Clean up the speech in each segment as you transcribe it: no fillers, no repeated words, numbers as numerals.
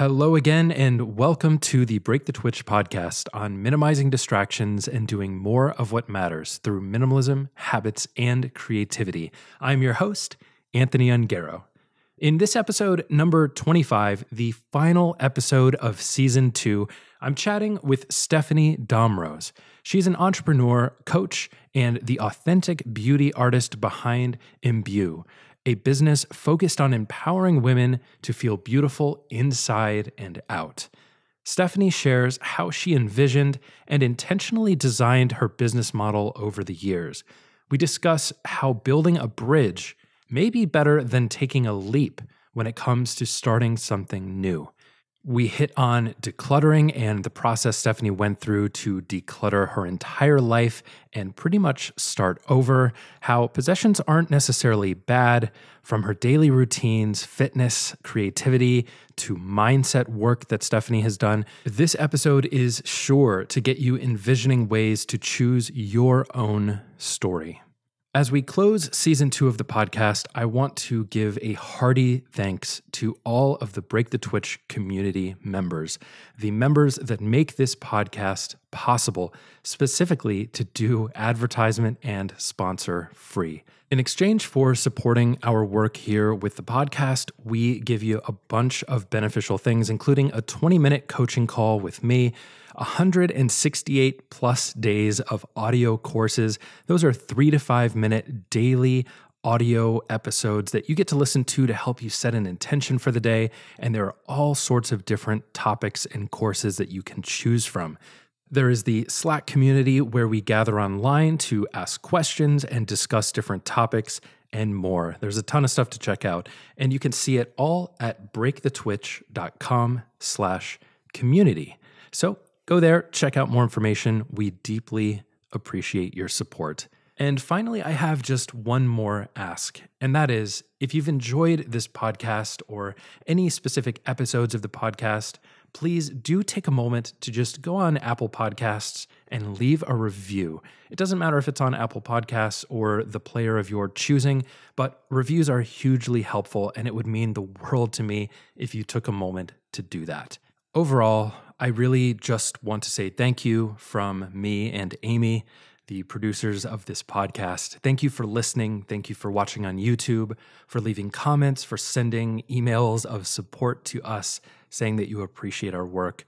Hello again, and welcome to the Break the Twitch podcast on minimizing distractions and doing more of what matters through minimalism, habits, and creativity. I'm your host, Anthony Ongaro. In this episode, number 25, the final episode of season 2, I'm chatting with Stephanie Domrose. She's an entrepreneur, coach, and the authentic beauty artist behind Embeau, a business focused on empowering women to feel beautiful inside and out. Stephanie shares how she envisioned and intentionally designed her business model over the years. We discuss how building a bridge may be better than taking a leap when it comes to starting something new. We hit on decluttering and the process Stephanie went through to declutter her entire life and pretty much start over, how possessions aren't necessarily bad, from her daily routines, fitness, creativity, to mindset work that Stephanie has done. This episode is sure to get you envisioning ways to choose your own story. As we close season 2 of the podcast, I want to give a hearty thanks to all of the Break the Twitch community members, the members that make this podcast possible, specifically to do advertisement and sponsor free. In exchange for supporting our work here with the podcast, we give you a bunch of beneficial things, including a 20-minute coaching call with me, 168 plus days of audio courses. Those are 3 to 5 minute daily audio episodes that you get to listen to help you set an intention for the day. And there are all sorts of different topics and courses that you can choose from. There is the Slack community where we gather online to ask questions and discuss different topics and more. There's a ton of stuff to check out, and you can see it all at breakthetwitch.com/community. So go there, check out more information. We deeply appreciate your support. And finally, I have just one more ask, and that is, if you've enjoyed this podcast or any specific episodes of the podcast, please do take a moment to just go on Apple Podcasts and leave a review. It doesn't matter if it's on Apple Podcasts or the player of your choosing, but reviews are hugely helpful, and it would mean the world to me if you took a moment to do that. Overall, I really just want to say thank you from me and Amy, the producers of this podcast. Thank you for listening. Thank you for watching on YouTube, for leaving comments, for sending emails of support to us, saying that you appreciate our work.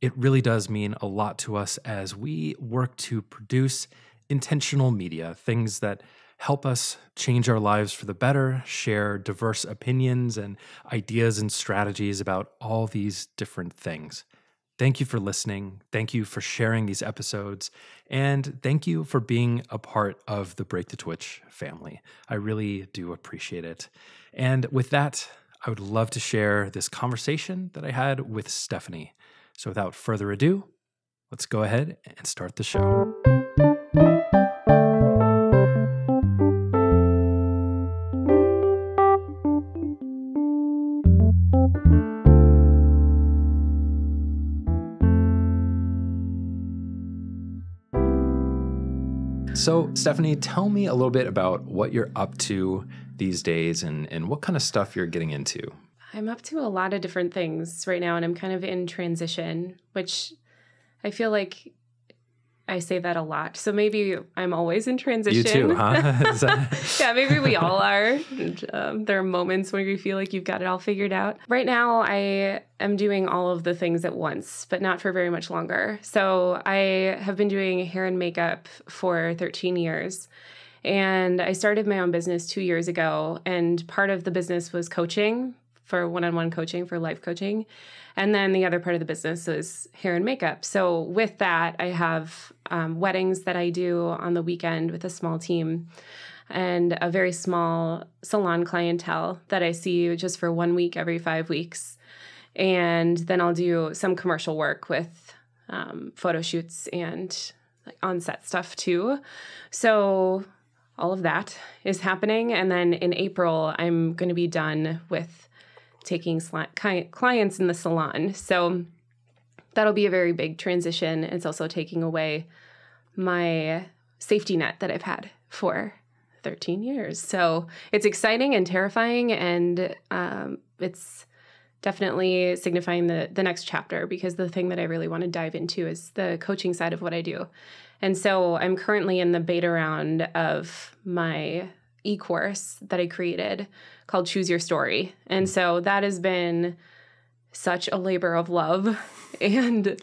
It really does mean a lot to us as we work to produce intentional media, things that help us change our lives for the better, share diverse opinions and ideas and strategies about all these different things. Thank you for listening. Thank you for sharing these episodes. And thank you for being a part of the Break the Twitch family. I really do appreciate it. And with that, I would love to share this conversation that I had with Stephanie. So without further ado, let's go ahead and start the show. So, Stephanie, tell me a little bit about what you're up to these days and what kind of stuff you're getting into. I'm up to a lot of different things right now, and I'm kind of in transition, which I feel like I say that a lot. So maybe I'm always in transition. You too, huh? Yeah, maybe we all are. And, there are moments when you feel like you've got it all figured out. Right now, I am doing all of the things at once, but not for very much longer. So I have been doing hair and makeup for 13 years. And I started my own business 2 years ago. And part of the business was coaching, for one-on-one coaching, for life coaching. And then the other part of the business is hair and makeup. So with that, I have weddings that I do on the weekend with a small team and a very small salon clientele that I see just for 1 week every 5 weeks. And then I'll do some commercial work with photo shoots and like on-set stuff too. So all of that is happening. And then in April, I'm going to be done with taking clients in the salon. So that'll be a very big transition. It's also taking away my safety net that I've had for 13 years. So it's exciting and terrifying, and it's definitely signifying the next chapter, because the thing that I really want to dive into is the coaching side of what I do. And so I'm currently in the beta round of my e-course that I created called Choose Your Story. And so that has been such a labor of love. And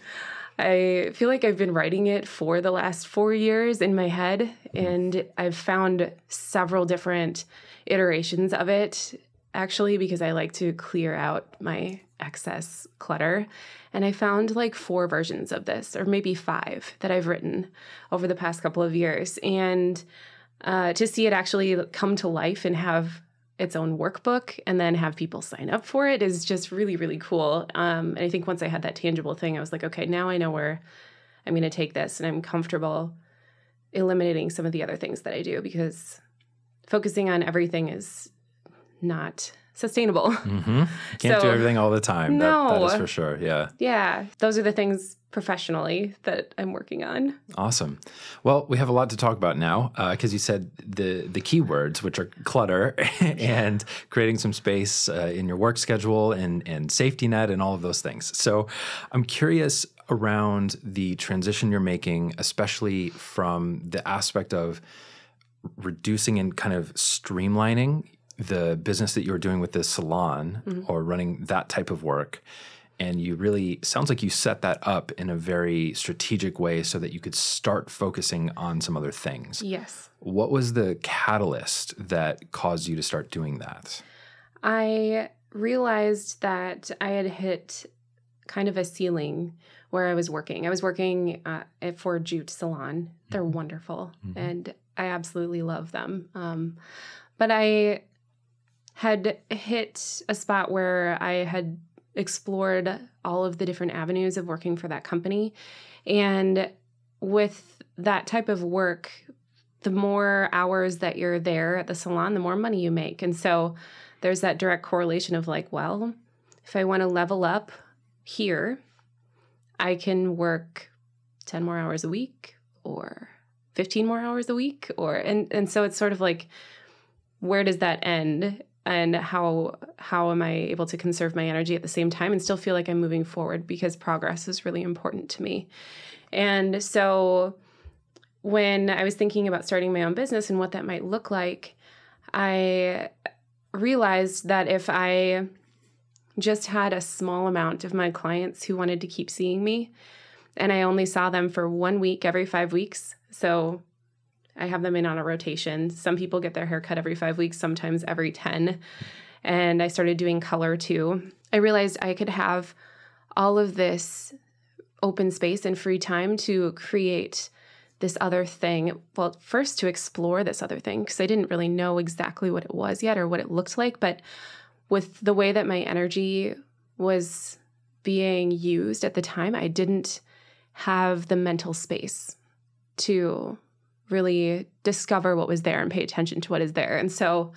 I feel like I've been writing it for the last 4 years in my head. And I've found several different iterations of it, actually, because I like to clear out my excess clutter. And I found like 4 versions of this, or maybe 5, that I've written over the past couple of years. And to see it actually come to life and have its own workbook and then have people sign up for it is just really, really cool. And I think once I had that tangible thing, I was like, okay, now I know where I'm going to take this, and I'm comfortable eliminating some of the other things that I do, because focusing on everything is not sustainable. Mm-hmm. Can't do everything all the time. No. That is for sure. Yeah. Yeah. Those are the things professionally that I'm working on. Awesome. Well, we have a lot to talk about now, because you said the keywords, which are clutter and creating some space in your work schedule and safety net and all of those things. So I'm curious around the transition you're making, especially from the aspect of reducing and kind of streamlining the business that you're doing with this salon, or running that type of work. And you really, sounds like you set that up in a very strategic way so that you could start focusing on some other things. Yes. What was the catalyst that caused you to start doing that? I realized that I had hit kind of a ceiling where I was working. I was working for Jute Salon. They're wonderful, and I absolutely love them. But I had hit a spot where I had explored all of the different avenues of working for that company. And with that type of work, the more hours that you're there at the salon, the more money you make. And so there's that direct correlation of like, well, if I want to level up here, I can work 10 more hours a week or 15 more hours a week, and so it's sort of like, where does that end? And how am I able to conserve my energy at the same time and still feel like I'm moving forward, because progress is really important to me. And so when I was thinking about starting my own business and what that might look like, I realized that if I just had a small amount of my clients who wanted to keep seeing me, and I only saw them for 1 week every 5 weeks, so I have them in on a rotation. Some people get their hair cut every 5 weeks, sometimes every 10. And I started doing color too. I realized I could have all of this open space and free time to create this other thing. Well, first to explore this other thing, because I didn't really know exactly what it was yet or what it looked like. But with the way that my energy was being used at the time, I didn't have the mental space to really discover what was there and pay attention to what is there. And so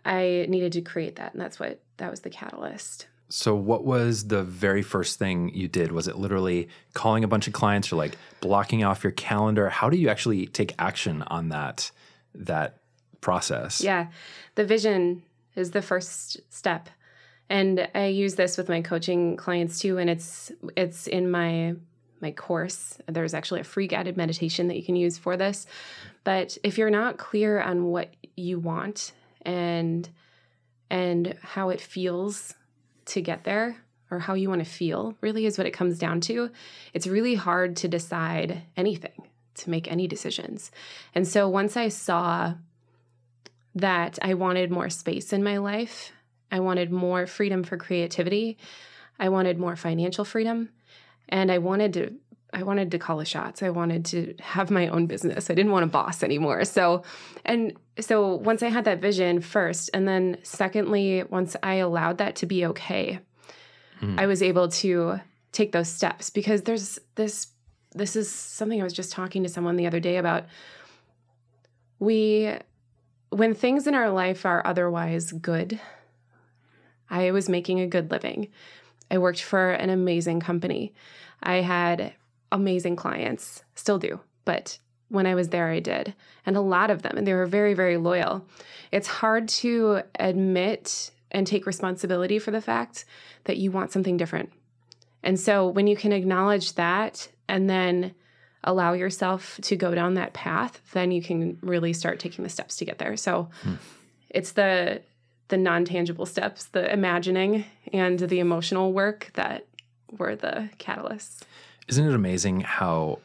I needed to create that. And that was the catalyst. So what was the very first thing you did? Was it literally calling a bunch of clients, or like blocking off your calendar? How do you actually take action on that process? Yeah. The vision is the first step. And I use this with my coaching clients too. And it's in my course. There's actually a free guided meditation that you can use for this. But if you're not clear on what you want and how it feels to get there, or how you want to feel, really is what it comes down to, it's really hard to decide anything, to make any decisions. And so once I saw that I wanted more space in my life, I wanted more freedom for creativity, I wanted more financial freedom, and I wanted to call the shots. I wanted to have my own business. I didn't want a boss anymore. So once I had that vision first, and then secondly, once I allowed that to be okay, I was able to take those steps, because there's this is something I was just talking to someone the other day about. When things in our life are otherwise good, I was making a good living. I worked for an amazing company. I had amazing clients, still do, but when I was there, I did. And a lot of them, and they were very, very loyal. It's hard to admit and take responsibility for the fact that you want something different. And so when you can acknowledge that and then allow yourself to go down that path, then you can really start taking the steps to get there. So it's the non-tangible steps, the imagining and the emotional work that were the catalysts. Isn't it amazing how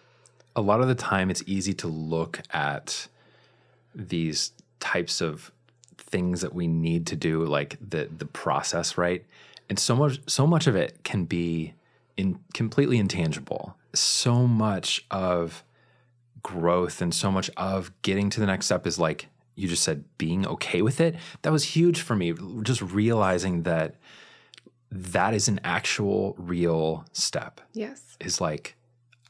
a lot of the time it's easy to look at these types of things that we need to do, like the process, right? And so much of it can be completely intangible. So much of growth and so much of getting to the next step is, like you just said, being okay with it. That was huge for me, just realizing that is an actual real step. Yes. Is like,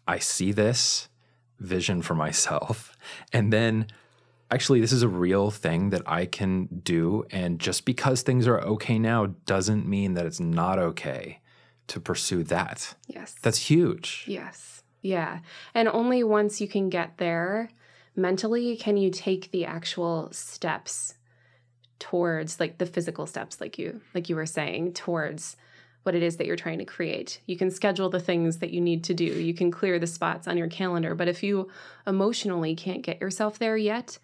I see this vision for myself, and then actually this is a real thing that I can do. And just because things are okay now doesn't mean that it's not okay to pursue that. Yes. That's huge. Yes. Yeah. And only once you can get there mentally can you take the actual steps towards, like the physical steps, like you were saying, towards what it is that you're trying to create. You can schedule the things that you need to do. You can clear the spots on your calendar. But if you emotionally can't get yourself there yet,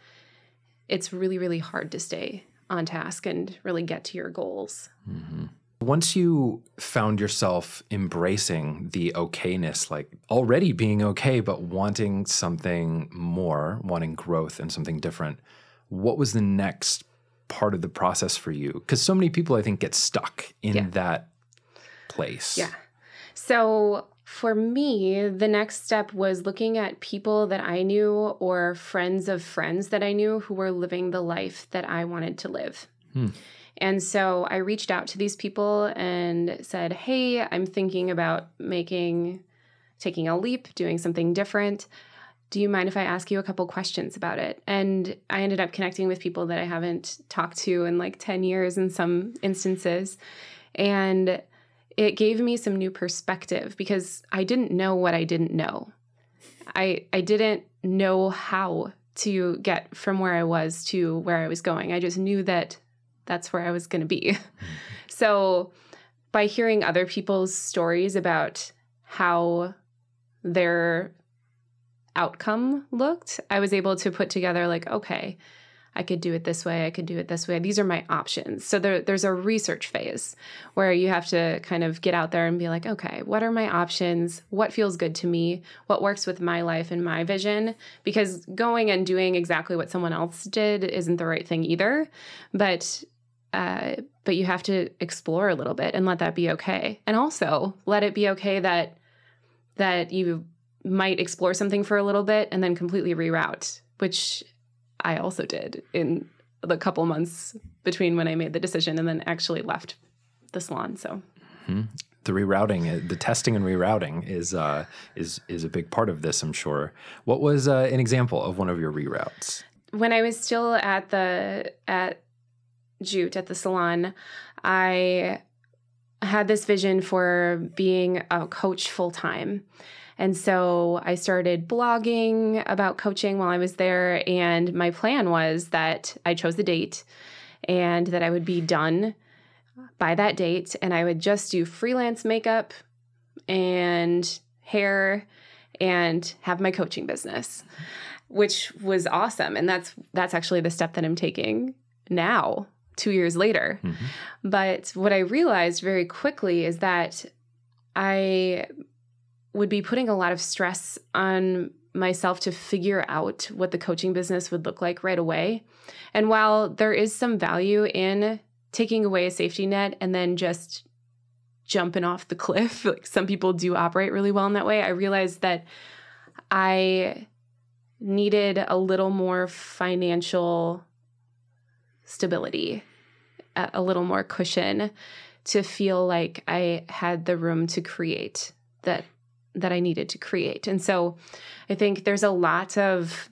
it's really, really hard to stay on task and really get to your goals. Mm-hmm. Once you found yourself embracing the okayness, like already being okay, but wanting something more, wanting growth and something different, what was the next part of the process for you? Because so many people, I think, get stuck in that place. Yeah. So for me, the next step was looking at people that I knew or friends of friends that I knew who were living the life that I wanted to live. And so I reached out to these people and said, hey, I'm thinking about taking a leap, doing something different. Do you mind if I ask you a couple questions about it? And I ended up connecting with people that I haven't talked to in like 10 years in some instances. And it gave me some new perspective because I didn't know what I didn't know. I didn't know how to get from where I was to where I was going. I just knew that that's where I was going to be. So by hearing other people's stories about how their outcome looked, I was able to put together like, okay, I could do it this way. I could do it this way. These are my options. So there's a research phase where you have to kind of get out there and be like, okay, what are my options? What feels good to me? What works with my life and my vision? Because going and doing exactly what someone else did isn't the right thing either. But you have to explore a little bit and let that be okay. And also let it be okay that you might explore something for a little bit and then completely reroute, which I also did in the couple months between when I made the decision and then actually left the salon. So the rerouting, the testing and rerouting is a big part of this, I'm sure. What was an example of one of your reroutes? When I was still at Jute at the salon, I had this vision for being a coach full time. And so I started blogging about coaching while I was there. And my plan was that I chose the date and that I would be done by that date. And I would just do freelance makeup and hair and have my coaching business, which was awesome. And that's actually the step that I'm taking now, 2 years later. Mm-hmm. But what I realized very quickly is that I would be putting a lot of stress on myself to figure out what the coaching business would look like right away. And while there is some value in taking away a safety net and then just jumping off the cliff, like some people do operate really well in that way, I realized that I needed a little more financial stability, a little more cushion to feel like I had the room to create that I needed to create. And so I think there's a lot of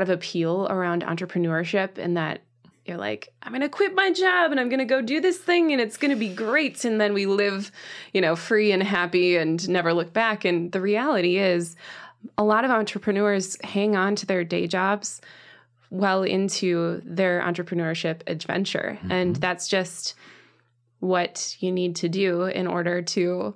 appeal around entrepreneurship in that you're like, I'm going to quit my job and I'm going to go do this thing and it's going to be great. And then we live, free and happy and never look back. And the reality is a lot of entrepreneurs hang on to their day jobs well into their entrepreneurship adventure. And that's just what you need to do in order to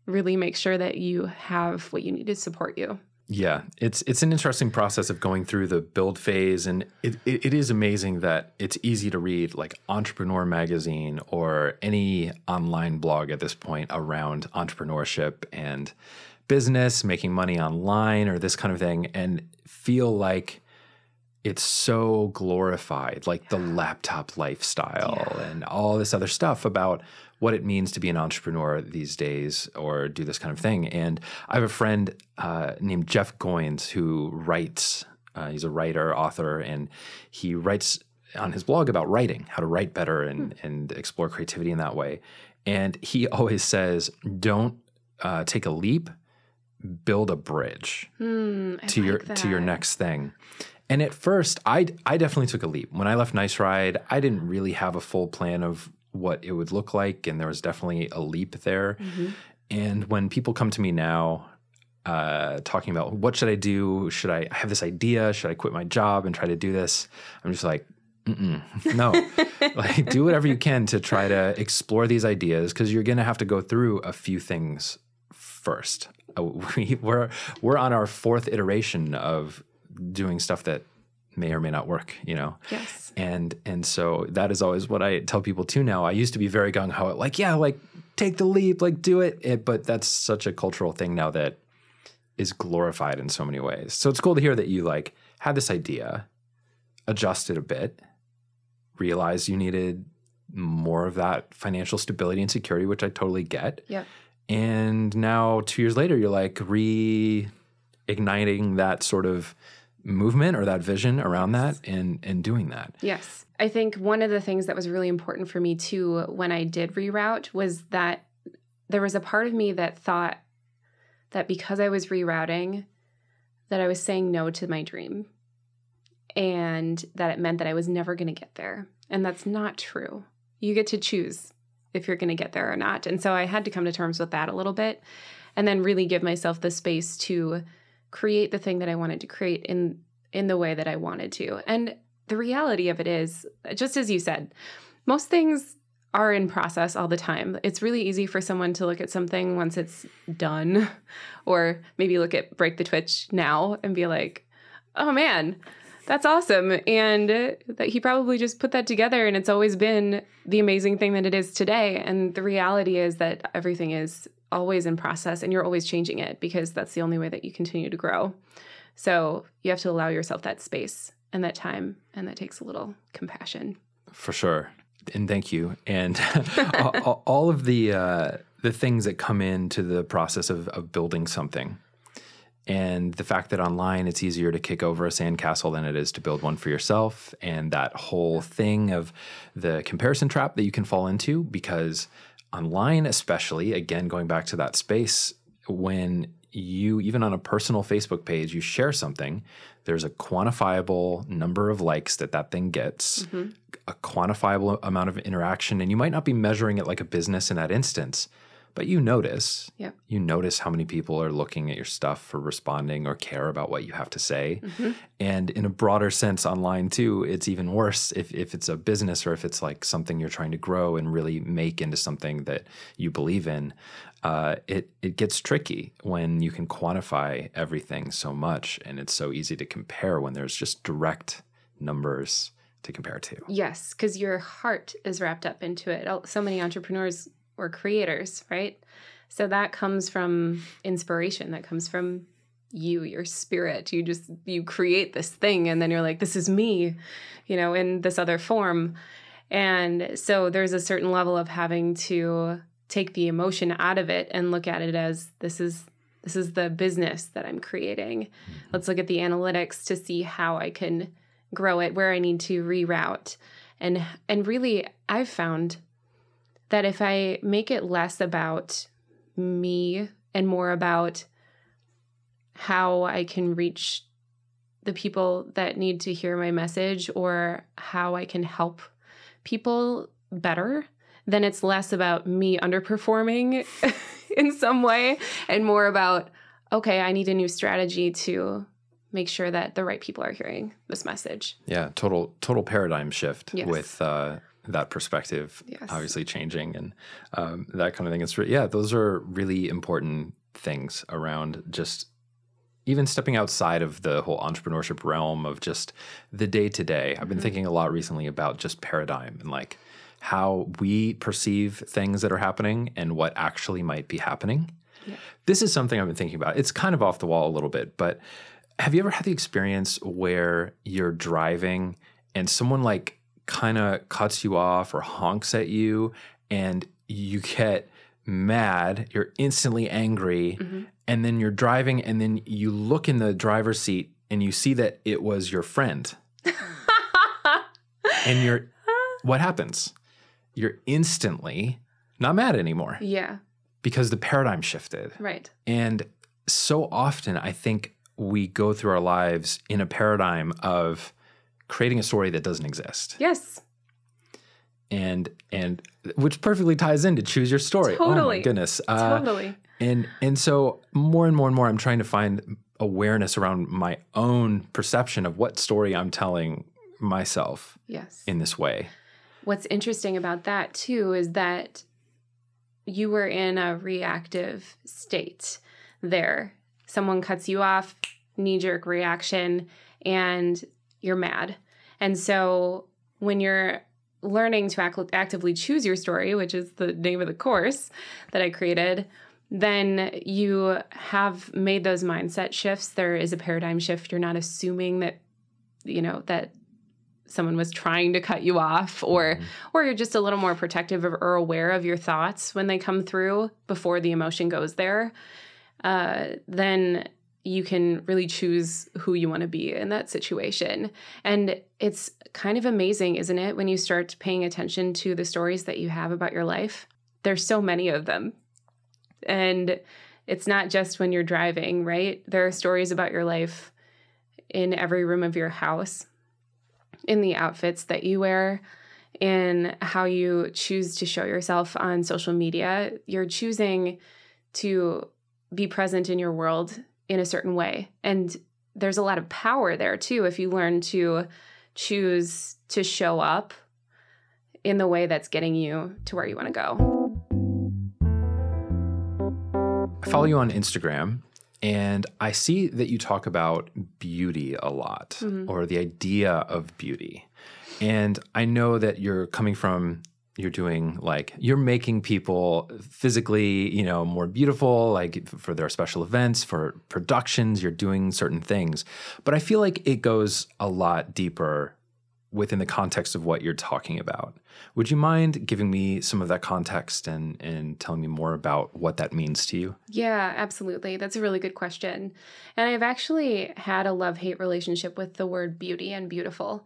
really make sure that you have what you need to support you. Yeah, it's an interesting process of going through the build phase. And it is amazing that it's easy to read like Entrepreneur Magazine or any online blog at this point around entrepreneurship and business, making money online or this kind of thing, and feel like it's so glorified, like the laptop lifestyle and all this other stuff about what it means to be an entrepreneur these days or do this kind of thing. And I have a friend named Jeff Goins who writes. He's a writer, author, and he writes on his blog about writing, how to write better and explore creativity in that way. And he always says, don't take a leap, build a bridge to your next thing. And at first, I definitely took a leap. When I left Nice Ride, I didn't really have a full plan of what it would look like, and there was definitely a leap there. And when people come to me now talking about what should I do, should I have this idea, should I quit my job and try to do this, I'm just like, no. Like, do whatever you can to try to explore these ideas, because you're going to have to go through a few things first. We're on our fourth iteration of doing stuff that may or may not work, you know? Yes. And so that is always what I tell people too now. I used to be very gung-ho, like, yeah, like take the leap, like do it. But that's such a cultural thing now that is glorified in so many ways. So it's cool to hear that you like had this idea, adjusted a bit, realized you needed more of that financial stability and security, which I totally get. Yeah. And now 2 years later, you're like reigniting that sort of movement or that vision around that and doing that. Yes. I think one of the things that was really important for me too when I did reroute was that there was a part of me that thought that because I was rerouting, that I was saying no to my dream and that it meant that I was never going to get there. And that's not true. You get to choose if you're going to get there or not. And so I had to come to terms with that a little bit and then really give myself the space to create the thing that I wanted to create in the way that I wanted to. And the reality of it is, just as you said, most things are in process all the time. It's really easy for someone to look at something once it's done, or maybe look at Break the Twitch now and be like, oh man, that's awesome. And that he probably just put that together and it's always been the amazing thing that it is today. And the reality is that everything is always in process and you're always changing it because that's the only way that you continue to grow. So you have to allow yourself that space and that time, and that takes a little compassion. For sure. And thank you. And all of the things that come into the process of building something, and the fact that online it's easier to kick over a sandcastle than it is to build one for yourself, and that whole thing of the comparison trap that you can fall into, because online especially, again, going back to that space, when you, even on a personal Facebook page, you share something, there's a quantifiable number of likes that thing gets, a quantifiable amount of interaction, and you might not be measuring it like a business in that instance, but you notice. Yep. You notice how many people are looking at your stuff or responding or care about what you have to say. And in a broader sense online too, it's even worse if it's a business or if it's like something you're trying to grow and really make into something that you believe in. It gets tricky when you can quantify everything so much, and it's so easy to compare when there's just direct numbers to compare to. Yes, because your heart is wrapped up into it. So many entrepreneurs or creators, right? So that comes from inspiration. That comes from you, your spirit. You create this thing and then you're like, this is me, in this other form. And so there's a certain level of having to take the emotion out of it and look at it as this is the business that I'm creating. Let's look at the analytics to see how I can grow it, where I need to reroute. And really, I've found that if I make it less about me and more about how I can reach the people that need to hear my message or how I can help people better, then it's less about me underperforming in some way and more about, okay, I need a new strategy to make sure that the right people are hearing this message. Yeah, total paradigm shift Yes. with that perspective, Yes. obviously changing and that kind of thing. Those are really important things around just even stepping outside of the whole entrepreneurship realm of just the day to day. I've been thinking a lot recently about just paradigm and like how we perceive things that are happening and what actually might be happening. Yeah. This is something I've been thinking about. It's kind of off the wall a little bit, but have you ever had the experience where you're driving and someone like kind of cuts you off or honks at you and you get mad, you're instantly angry, and then you're driving and then you look in the driver's seat and you see that it was your friend. And what happens? You're instantly not mad anymore. Yeah. Because the paradigm shifted. Right. And so often I think we go through our lives in a paradigm of creating a story that doesn't exist. Yes. And which perfectly ties into choose your story. Totally. Oh my goodness. Totally. And so more and more I'm trying to find awareness around my own perception of what story I'm telling myself Yes. in this way. What's interesting about that too is that you were in a reactive state there. Someone cuts you off, knee-jerk reaction, and you're mad. And so when you're learning to actively choose your story, which is the name of the course that I created, then you have made those mindset shifts. There is a paradigm shift. You're not assuming that, that someone was trying to cut you off, or you're just a little more protective or aware of your thoughts when they come through before the emotion goes there. Then you can really choose who you want to be in that situation. And it's kind of amazing, isn't it, when you start paying attention to the stories that you have about your life? There's so many of them. And it's not just when you're driving, right? There are stories about your life in every room of your house, in the outfits that you wear, in how you choose to show yourself on social media. You're choosing to be present in your world in a certain way. And there's a lot of power there too if you learn to choose to show up in the way that's getting you to where you want to go. I follow you on Instagram and I see that you talk about beauty a lot, or the idea of beauty. And I know that you're making people physically, more beautiful, like for their special events, for productions, you're doing certain things. But I feel like it goes a lot deeper within the context of what you're talking about. Would you mind giving me some of that context and telling me more about what that means to you? Yeah, absolutely. That's a really good question. And I've actually had a love-hate relationship with the word beauty and beautiful,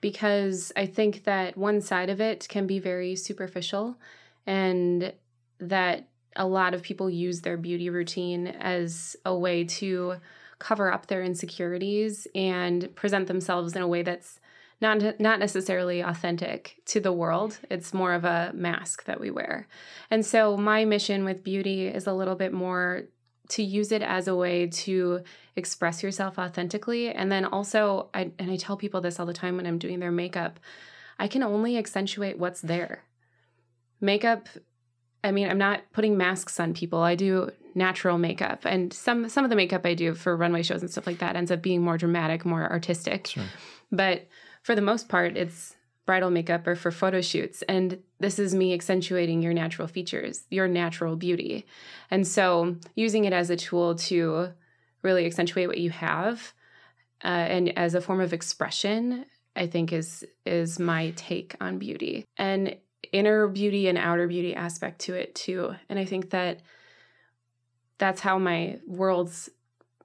because I think that one side of it can be very superficial, and that a lot of people use their beauty routine as a way to cover up their insecurities and present themselves in a way that's not necessarily authentic to the world. It's more of a mask that we wear. And so my mission with beauty is a little bit more to use it as a way to express yourself authentically. And then also, I tell people this all the time when I'm doing their makeup, I can only accentuate what's there. Makeup, I'm not putting masks on people. I do natural makeup. And some of the makeup I do for runway shows and stuff like that ends up being more dramatic, more artistic. Sure. But for the most part, it's bridal makeup or for photo shoots. And this is me accentuating your natural features, your natural beauty. And so using it as a tool to really accentuate what you have and as a form of expression, I think is my take on beauty. And inner beauty and outer beauty aspect to it too. And I think that's how my worlds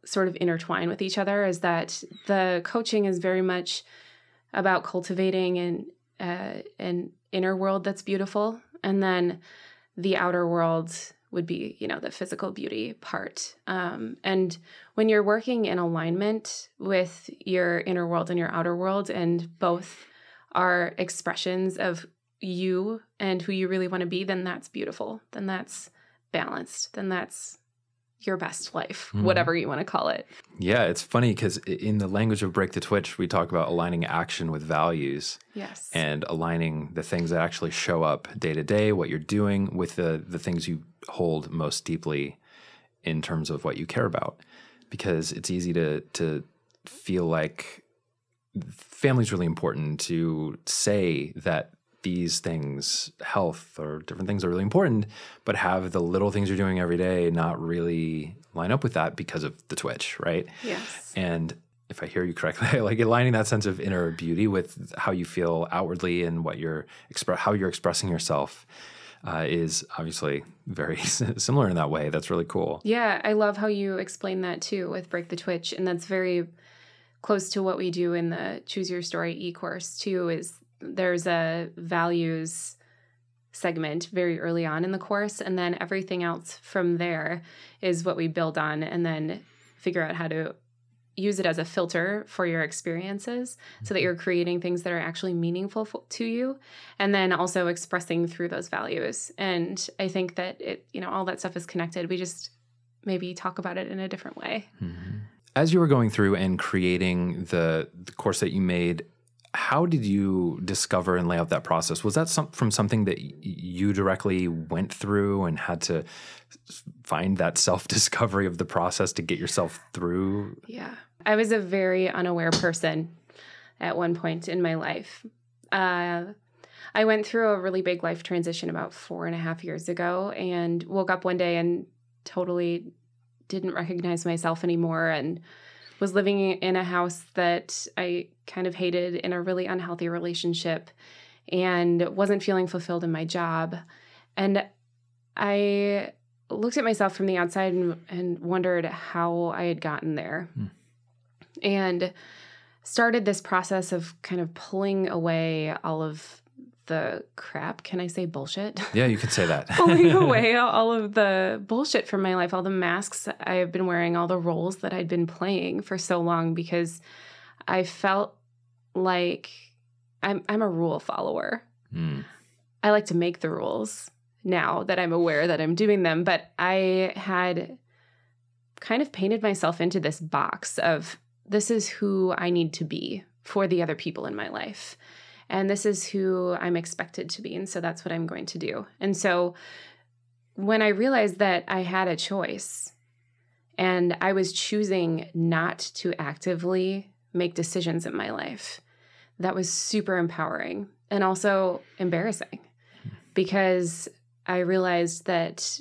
sort of intertwine with each other, is that the coaching is very much about cultivating an inner world that's beautiful. And then the outer world would be, the physical beauty part. And when you're working in alignment with your inner world and your outer world, and both are expressions of you and who you really want to be, then that's beautiful. Then that's balanced. Then that's your best life, whatever you want to call it. Yeah, it's funny because in the language of Break the Twitch, we talk about aligning action with values. Yes. And aligning the things that actually show up day to day, what you're doing with the things you hold most deeply in terms of what you care about. Because it's easy to feel like family's really important, to say that these things, health or different things, are really important, but have the little things you're doing every day not really line up with that because of the Twitch, right? Yes. And if I hear you correctly, like aligning that sense of inner beauty with how you feel outwardly and what how you're expressing yourself is obviously very similar in that way. That's really cool. Yeah, I love how you explain that too with Break the Twitch, and that's very close to what we do in the Choose Your Story e-course too. Is there's a values segment very early on in the course, and then everything else from there is what we build on, and then figure out how to use it as a filter for your experiences so that you're creating things that are actually meaningful to you, and then also expressing through those values. And I think that all that stuff is connected. We just maybe talk about it in a different way. Mm-hmm. As you were going through and creating the course that you made, how did you discover and lay out that process? Was that from something that you directly went through and had to find that self-discovery of the process to get yourself through? Yeah. I was a very unaware person at one point in my life. I went through a really big life transition about 4.5 years ago, and woke up one day and totally didn't recognize myself anymore, and was living in a house that I kind of hated, in a really unhealthy relationship, and wasn't feeling fulfilled in my job. And I looked at myself from the outside and wondered how I had gotten there. And started this process of kind of pulling away all of the crap. Can I say bullshit? Yeah, you could say that. Pulling away all of the bullshit from my life, all the masks I have been wearing, all the roles that I'd been playing for so long, because I felt like I'm a rule follower. I like to make the rules now that I'm aware that I'm doing them, but I had kind of painted myself into this box of, this is who I need to be for the other people in my life. And this is who I'm expected to be. And so that's what I'm going to do. And so when I realized that I had a choice, and I was choosing not to actively make decisions in my life, that was super empowering and also embarrassing, because I realized that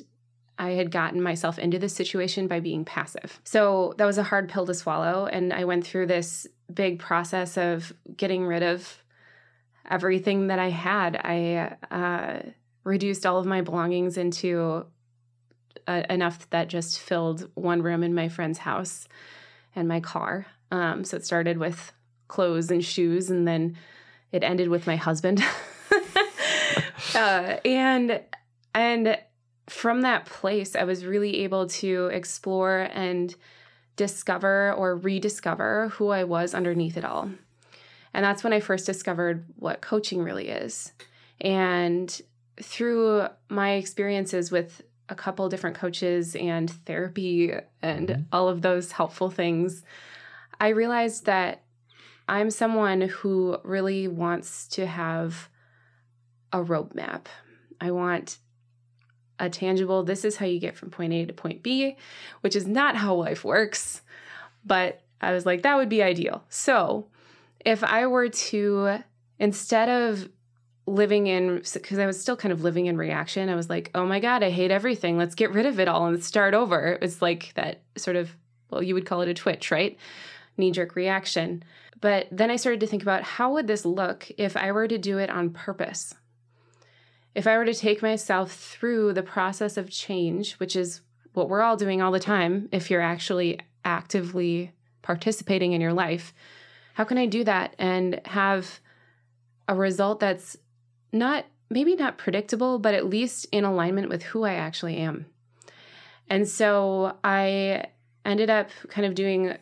I had gotten myself into this situation by being passive. So that was a hard pill to swallow. And I went through this big process of getting rid of everything that I had. I reduced all of my belongings into enough that just filled one room in my friend's house and my car. So it started with clothes and shoes, and then it ended with my husband. And from that place, I was really able to explore and discover or rediscover who I was underneath it all. And that's when I first discovered what coaching really is. And through my experiences with a couple different coaches and therapy and all of those helpful things, I realized that I'm someone who really wants to have a roadmap. I want a tangible, this is how you get from point A to point B, which is not how life works. But I was like, that would be ideal. So if I were to, instead of living in, because I was still kind of living in reaction, I was like, oh my God, I hate everything. Let's get rid of it all and start over. It's like that sort of, well, you would call it a twitch, right? Knee-jerk reaction. But then I started to think about, how would this look if I were to do it on purpose? If I were to take myself through the process of change, which is what we're all doing all the time, if you're actually actively participating in your life, how can I do that and have a result that's maybe not predictable, but at least in alignment with who I actually am? And so I ended up kind of doing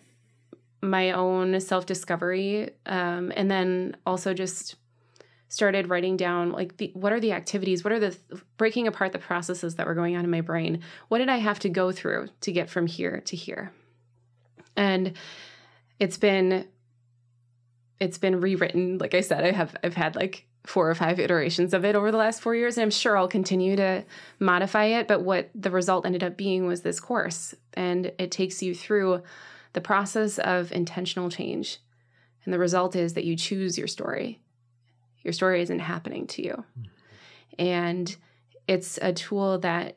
my own self-discovery, and then also just started writing down like what are the activities, what are the breaking apart the processes that were going on in my brain. What did I have to go through to get from here to here? And it's been rewritten. Like I said, I've had like 4 or 5 iterations of it over the last 4 years, and I'm sure I'll continue to modify it. But what the result ended up being was this course, and it takes you through the process of intentional change. And the result is that you choose your story. Your story isn't happening to you. And it's a tool that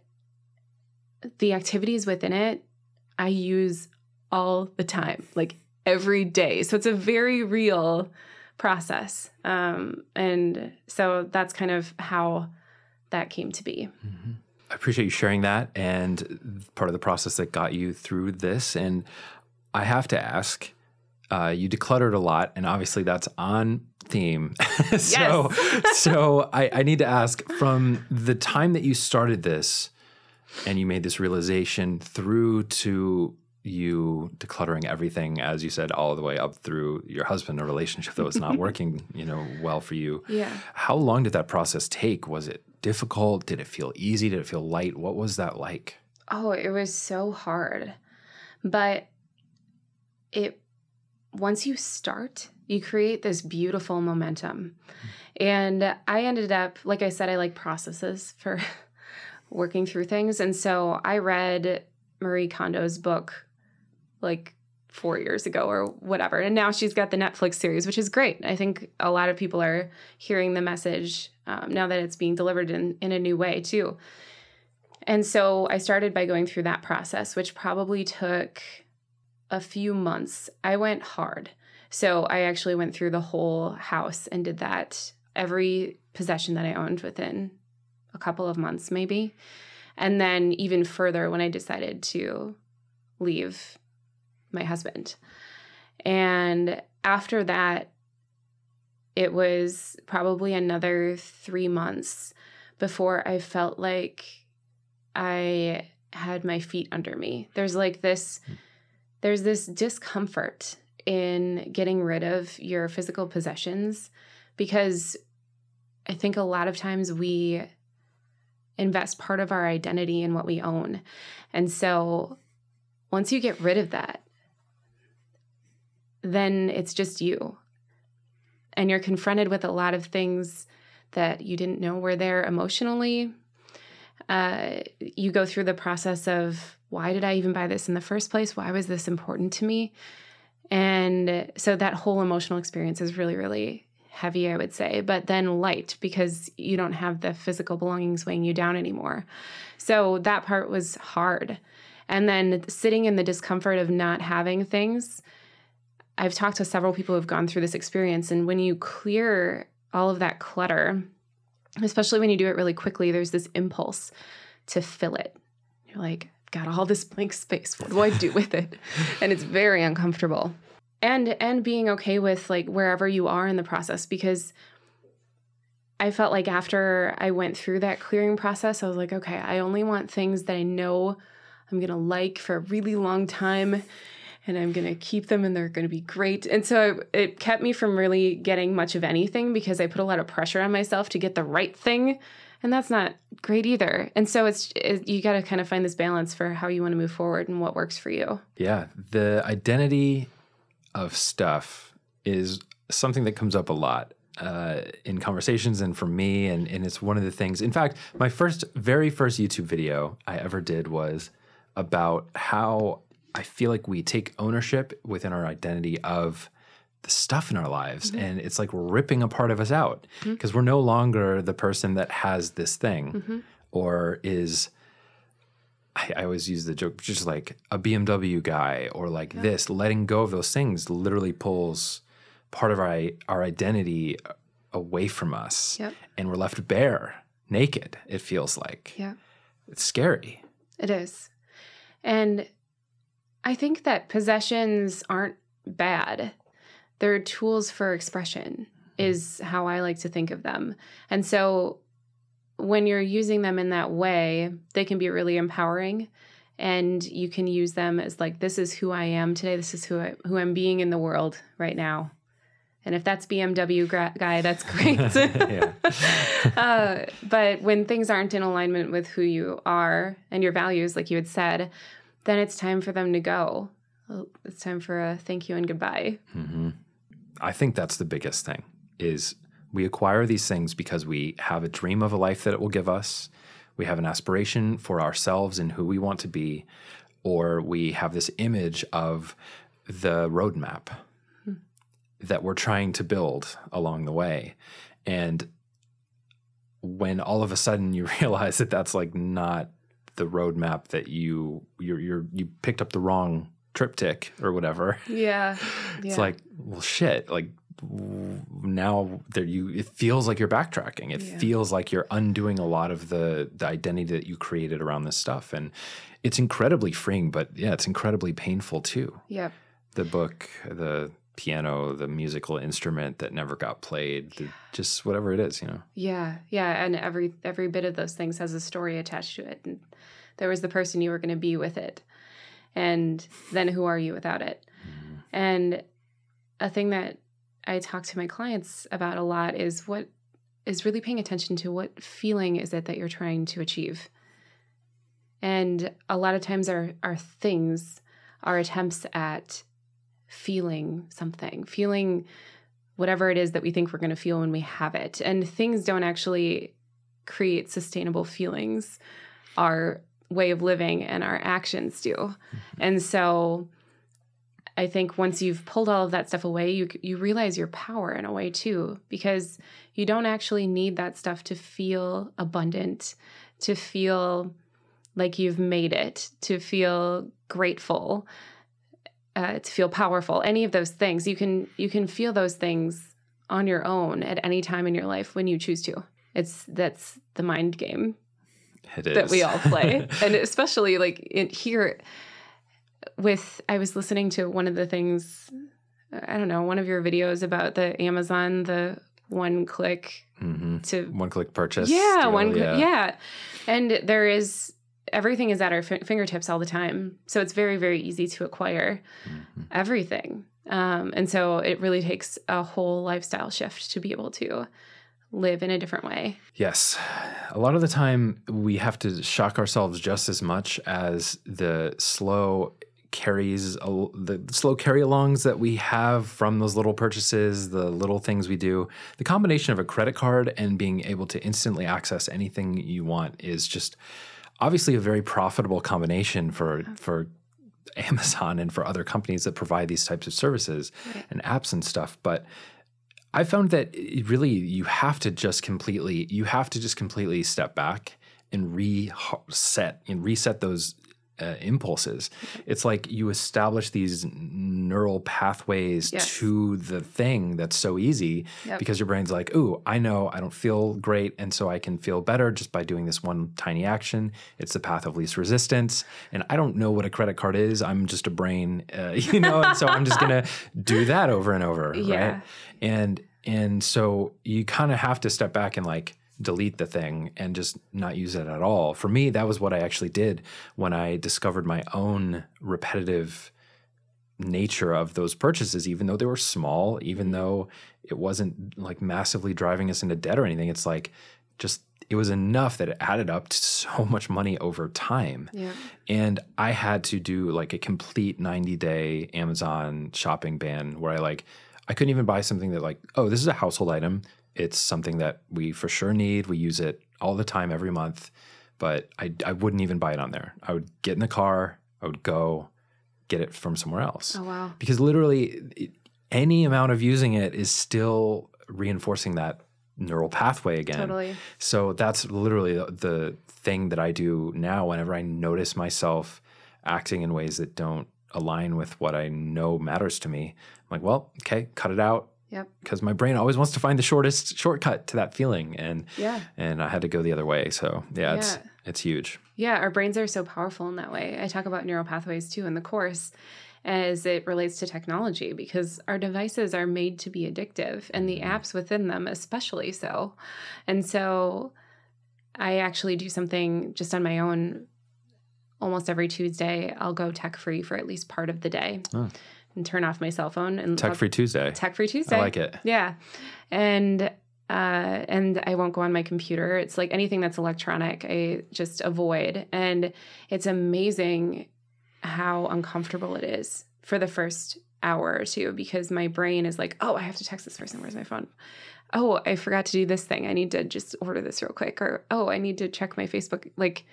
the activities within it, I use all the time, like every day. So it's a very real process. And so that's kind of how that came to be. Mm-hmm. I appreciate you sharing that and part of the process that got you through this. And I have to ask, you decluttered a lot, and obviously that's on theme. So I need to ask, from the time that you started this and you made this realization through to you decluttering everything, as you said, all the way up through your husband, a relationship that was not working, well for you. Yeah. How long did that process take? Was it difficult? Did it feel easy? Did it feel light? What was that like? Oh, it was so hard. But once you start, you create this beautiful momentum. And I ended up, like I said, I like processes for working through things. And so I read Marie Kondo's book like 4 years ago or whatever. And now she's got the Netflix series, which is great. I think a lot of people are hearing the message now that it's being delivered in a new way too. And so I started by going through that process, which probably took a few months. I went hard. So I actually went through the whole house and did that, every possession that I owned within a couple of months maybe. And then even further when I decided to leave my husband. And after that, it was probably another 3 months before I felt like I had my feet under me. There's this discomfort in getting rid of your physical possessions, because I think a lot of times we invest part of our identity in what we own. And so once you get rid of that, then it's just you. And you're confronted with a lot of things that you didn't know were there emotionally. You go through the process of, why did I even buy this in the first place? Why was this important to me? And so that whole emotional experience is really, really heavy, I would say, but then light, because you don't have the physical belongings weighing you down anymore. So that part was hard. And then sitting in the discomfort of not having things, I've talked to several people who've gone through this experience. And when you clear all of that clutter, especially when you do it really quickly, there's this impulse to fill it. You're like, got all this blank space. What do I do with it? And it's very uncomfortable. And being okay with like wherever you are in the process, because I felt like after I went through that clearing process, I was like, okay, I only want things that I know I'm going to like for a really long time, and I'm going to keep them and they're going to be great. And so it kept me from really getting much of anything, because I put a lot of pressure on myself to get the right thing. And that's not great either. And so you got to kind of find this balance for how you want to move forward and what works for you. Yeah. The identity of stuff is something that comes up a lot in conversations and for me. And it's one of the things, in fact, my very first YouTube video I ever did was about how I feel like we take ownership within our identity of the stuff in our lives. Mm-hmm. And it's like we're ripping a part of us out, because we're no longer the person that has this thing or is, I always use the joke, just like a BMW guy or like this. Letting go of those things literally pulls part of our identity away from us. Yep. And we're left bare, naked, it feels like. Yeah. It's scary. It is. And I think that possessions aren't bad. They're tools for expression, is how I like to think of them. And so when you're using them in that way, they can be really empowering, and you can use them as like, this is who I am today. This is who I'm being in the world right now. And if that's BMW guy, that's great. But when things aren't in alignment with who you are and your values, like you had said, then it's time for them to go. It's time for a thank you and goodbye. Mm-hmm. I think that's the biggest thing is we acquire these things because we have a dream of a life that it will give us. We have an aspiration for ourselves and who we want to be, or we have this image of the roadmap that we're trying to build along the way. And when all of a sudden you realize that that's like not the roadmap, that you picked up the wrong triptych or whatever. Yeah. It's like, well, shit, like now it feels like you're backtracking. It feels like you're undoing a lot of the identity that you created around this stuff. And it's incredibly freeing, but it's incredibly painful too. Yep. The book, the piano, the musical instrument that never got played, just whatever it is, Yeah. And every bit of those things has a story attached to it. And there was the person you were going to be with it. And then who are you without it? Mm-hmm. And a thing that I talk to my clients about a lot is really paying attention to what feeling is it that you're trying to achieve. And a lot of times our things are attempts at feeling something, feeling whatever it is that we think we're going to feel when we have it. And things don't actually create sustainable feelings. Our way of living and our actions do. Mm-hmm. And so I think once you've pulled all of that stuff away, you realize your power in a way too, because you don't actually need that stuff to feel abundant, to feel like you've made it, to feel grateful, to feel powerful. Any of those things, you can feel those things on your own at any time in your life when you choose to. That's the mind game that we all play, and especially like here. I was listening to one of the things, I don't know, one of your videos about the Amazon, the one-click one-click purchase. Yeah, deal, one-click, yeah. And everything is at our fingertips all the time. So it's very, very easy to acquire everything. And so it really takes a whole lifestyle shift to be able to live in a different way. Yes. A lot of the time we have to shock ourselves just as much as the slow carry-alongs that we have from those little purchases, the little things we do. The combination of a credit card and being able to instantly access anything you want is just obviously a very profitable combination for Amazon and for other companies that provide these types of services and apps and stuff. But I found that really you have to just completely step back and reset those impulses. It's like you establish these neural pathways to the thing that's so easy because your brain's like, ooh, I know I don't feel great, and so I can feel better just by doing this one tiny action. It's the path of least resistance, and I don't know what a credit card is. I'm just a brain, and so I'm just gonna do that over and over, right? And so you kind of have to step back and like delete the thing and just not use it at all. For me, that was what I actually did when I discovered my own repetitive nature of those purchases, even though they were small, even though it wasn't like massively driving us into debt or anything. It's like just, it was enough that it added up to so much money over time. Yeah. And I had to do like a complete 90-day Amazon shopping ban where I couldn't even buy something that like, oh, this is a household item. It's something that we for sure need. We use it all the time, every month, but I wouldn't even buy it on there. I would get in the car, I would go get it from somewhere else. Oh, wow. Because literally any amount of using it is still reinforcing that neural pathway again. Totally. So that's literally the thing that I do now whenever I notice myself acting in ways that don't align with what I know matters to me. I'm like, well, okay, cut it out. Yep. Because my brain always wants to find the shortest shortcut to that feeling. And I had to go the other way. So it's huge. Yeah, our brains are so powerful in that way. I talk about neural pathways too in the course as it relates to technology, because our devices are made to be addictive and the apps within them especially so. And so I actually do something just on my own. Almost every Tuesday, I'll go tech-free for at least part of the day. Oh. and turn off my cell phone. And Tech-free Tuesday. Tech-free Tuesday. I like it. Yeah. And I won't go on my computer. It's like anything that's electronic, I just avoid. And it's amazing how uncomfortable it is for the first hour or two, because my brain is like, oh, I have to text this person. Where's my phone? Oh, I forgot to do this thing. I need to just order this real quick. Or, oh, I need to check my Facebook. Like,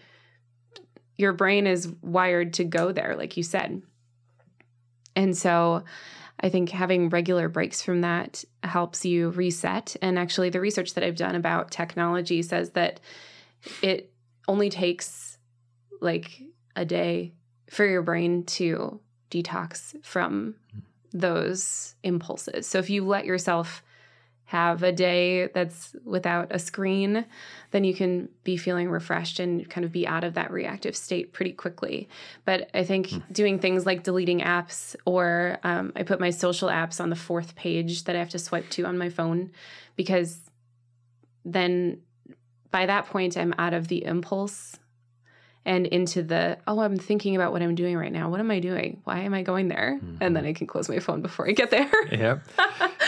your brain is wired to go there, like you said. And so I think having regular breaks from that helps you reset. And actually, the research that I've done about technology says that it only takes like a day for your brain to detox from those impulses. So if you let yourself have a day that's without a screen, then you can be feeling refreshed and kind of be out of that reactive state pretty quickly. But I think doing things like deleting apps, or I put my social apps on the 4th page that I have to swipe to on my phone, because then by that point I'm out of the impulse and into the, oh, I'm thinking about what I'm doing right now. What am I doing? Why am I going there? And then I can close my phone before I get there. Yep.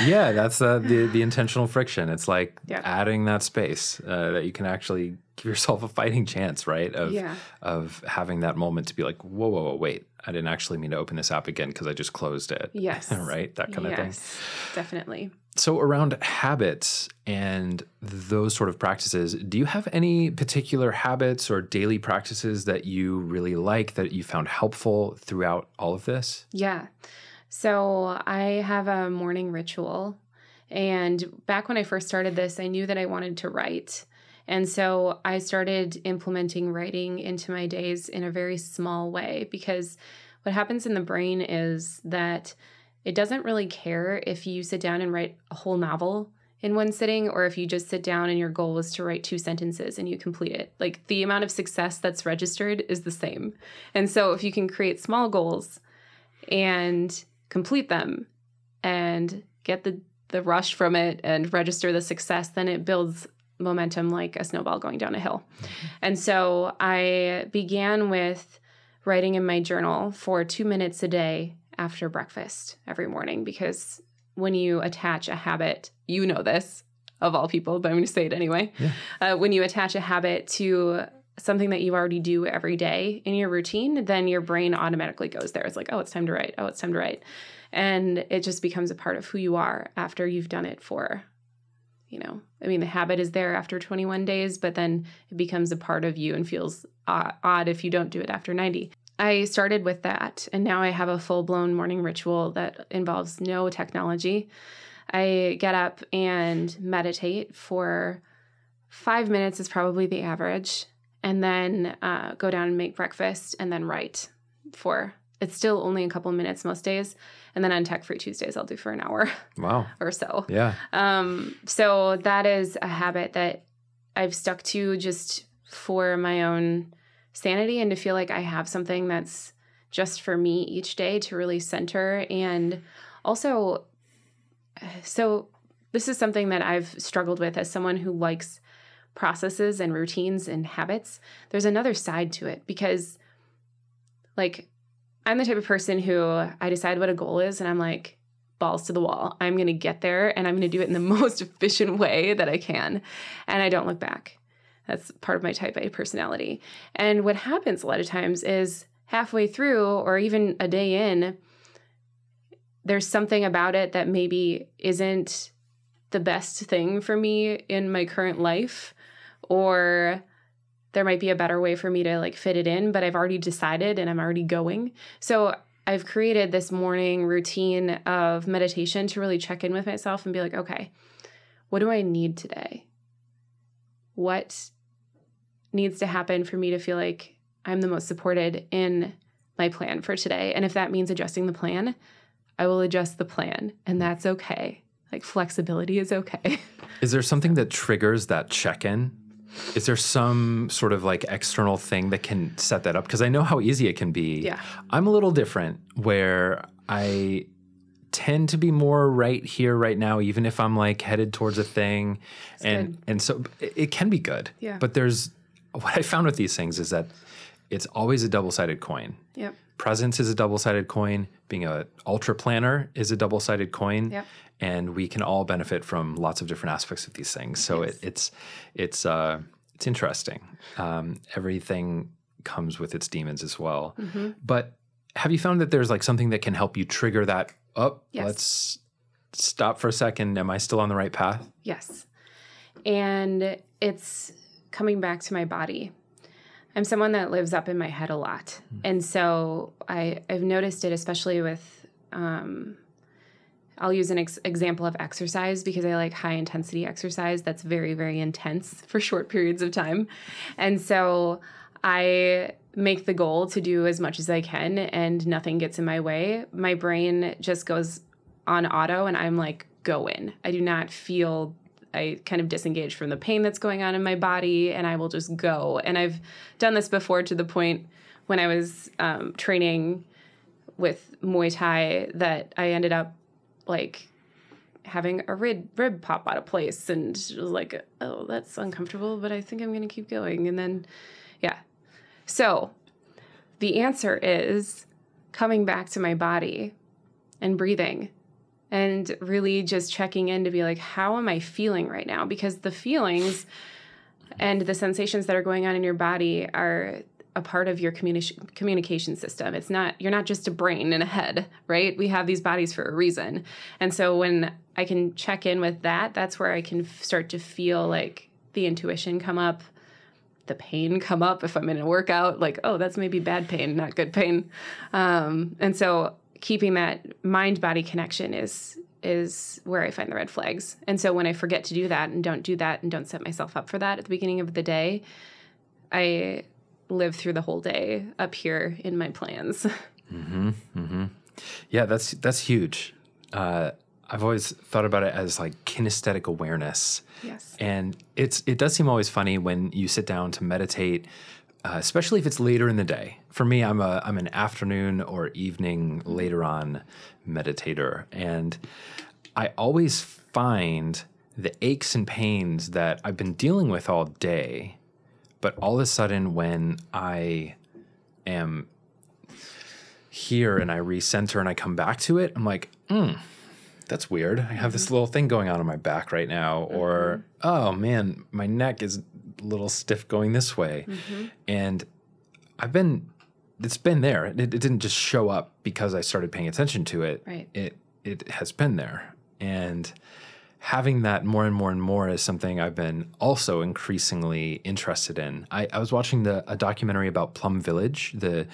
Yeah, that's the intentional friction. It's like adding that space that you can actually give yourself a fighting chance, right? Of having that moment to be like, whoa, wait. I didn't actually mean to open this app again because I just closed it. Yes. Right? That kind of thing. Yes, definitely. So around habits and those sort of practices, do you have any particular habits or daily practices that you really like, that you found helpful throughout all of this? Yeah. So I have a morning ritual. And back when I first started this, I knew that I wanted to write. And so I started implementing writing into my days in a very small way, because what happens in the brain is that it doesn't really care if you sit down and write a whole novel in one sitting, or if you just sit down and your goal is to write 2 sentences and you complete it. Like, the amount of success that's registered is the same. And so if you can create small goals and complete them and get the rush from it and register the success, then it builds momentum like a snowball going down a hill. And so I began with writing in my journal for 2 minutes a day after breakfast every morning, because when you attach a habit, you know this of all people, but I'm going to say it anyway. Yeah. When you attach a habit to something that you already do every day in your routine, then your brain automatically goes there. It's like, oh, it's time to write. Oh, it's time to write. And it just becomes a part of who you are after you've done it for, the habit is there after 21 days, but then it becomes a part of you and feels odd if you don't do it after 90. I started with that, and now I have a full-blown morning ritual that involves no technology. I get up and meditate for 5 minutes is probably the average, and then go down and make breakfast, and then write for, it's still only a couple minutes most days. And then on Tech-Free Tuesdays, I'll do for an hour or so. Yeah. So that is a habit that I've stuck to just for my own sanity, and to feel like I have something that's just for me each day to really center. And also, so this is something that I've struggled with as someone who likes processes and routines and habits. There's another side to it, because like, I'm the type of person who I decide what a goal is and I'm like, balls to the wall. I'm going to get there and I'm going to do it in the most efficient way that I can. And I don't look back. That's part of my type A personality. And what happens a lot of times is halfway through, or even a day in, there's something about it that maybe isn't the best thing for me in my current life, or there might be a better way for me to like fit it in, but I've already decided and I'm already going. So I've created this morning routine of meditation to really check in with myself and be like, okay, what do I need today? What needs to happen for me to feel like I'm the most supported in my plan for today? And if that means adjusting the plan, I will adjust the plan, and that's okay. Like, flexibility is okay. Is there something that triggers that check-in? Is there some sort of like external thing that can set that up? Because I know how easy it can be. Yeah. I'm a little different, where I tend to be more right here, right now, even if I'm like headed towards a thing. And so it can be good. Yeah. But what I found with these things is that it's always a double-sided coin. Yep. Presence is a double-sided coin. Being a ultra planner is a double-sided coin. Yep. And we can all benefit from lots of different aspects of these things. So Yes. it's interesting. Everything comes with its demons as well. Mm-hmm. But have you found that there's like something that can help you trigger that? Yes. Let's stop for a second. Am I still on the right path? Yes. And it's coming back to my body. I'm someone that lives up in my head a lot. And so I've noticed it, especially with, I'll use an example of exercise because I like high intensity exercise that's very, very intense for short periods of time. And so I make the goal to do as much as I can and nothing gets in my way. My brain just goes on auto and I'm like, go in. I do not feel, I kind of disengage from the pain that's going on in my body and I will just go. And I've done this before to the point when I was training with Muay Thai that I ended up like having a rib pop out of place and was like, oh, that's uncomfortable, but I think I'm going to keep going. And then, yeah. So the answer is coming back to my body and breathing and really just checking in to be like, how am I feeling right now? Because the feelings and the sensations that are going on in your body are a part of your communication system. It's not, you're not just a brain and a head, right? We have these bodies for a reason. And so when I can check in with that, that's where I can start to feel like the intuition come up, the pain come up if I'm in a workout, like, oh, that's maybe bad pain, not good pain. And so keeping that mind-body connection is where I find the red flags. And so when I forget to do that and don't set myself up for that at the beginning of the day, I live through the whole day up here in my plans. Mm-hmm, mm-hmm. Yeah, that's huge. I've always thought about it as like kinesthetic awareness. Yes. And it does seem always funny when you sit down to meditate, especially if it's later in the day. For me, I'm an afternoon or evening later on meditator. And I always find the aches and pains that I've been dealing with all day, but all of a sudden when I am here and I recenter and I come back to it, I'm like, that's weird. I have this little thing going on in my back right now. Or, oh man, my neck is a little stiff going this way. Mm-hmm. And it's been there. It didn't just show up because I started paying attention to it. Right. It has been there. And having that more and more and more is something I've been also increasingly interested in. I was watching a documentary about Plum Village, the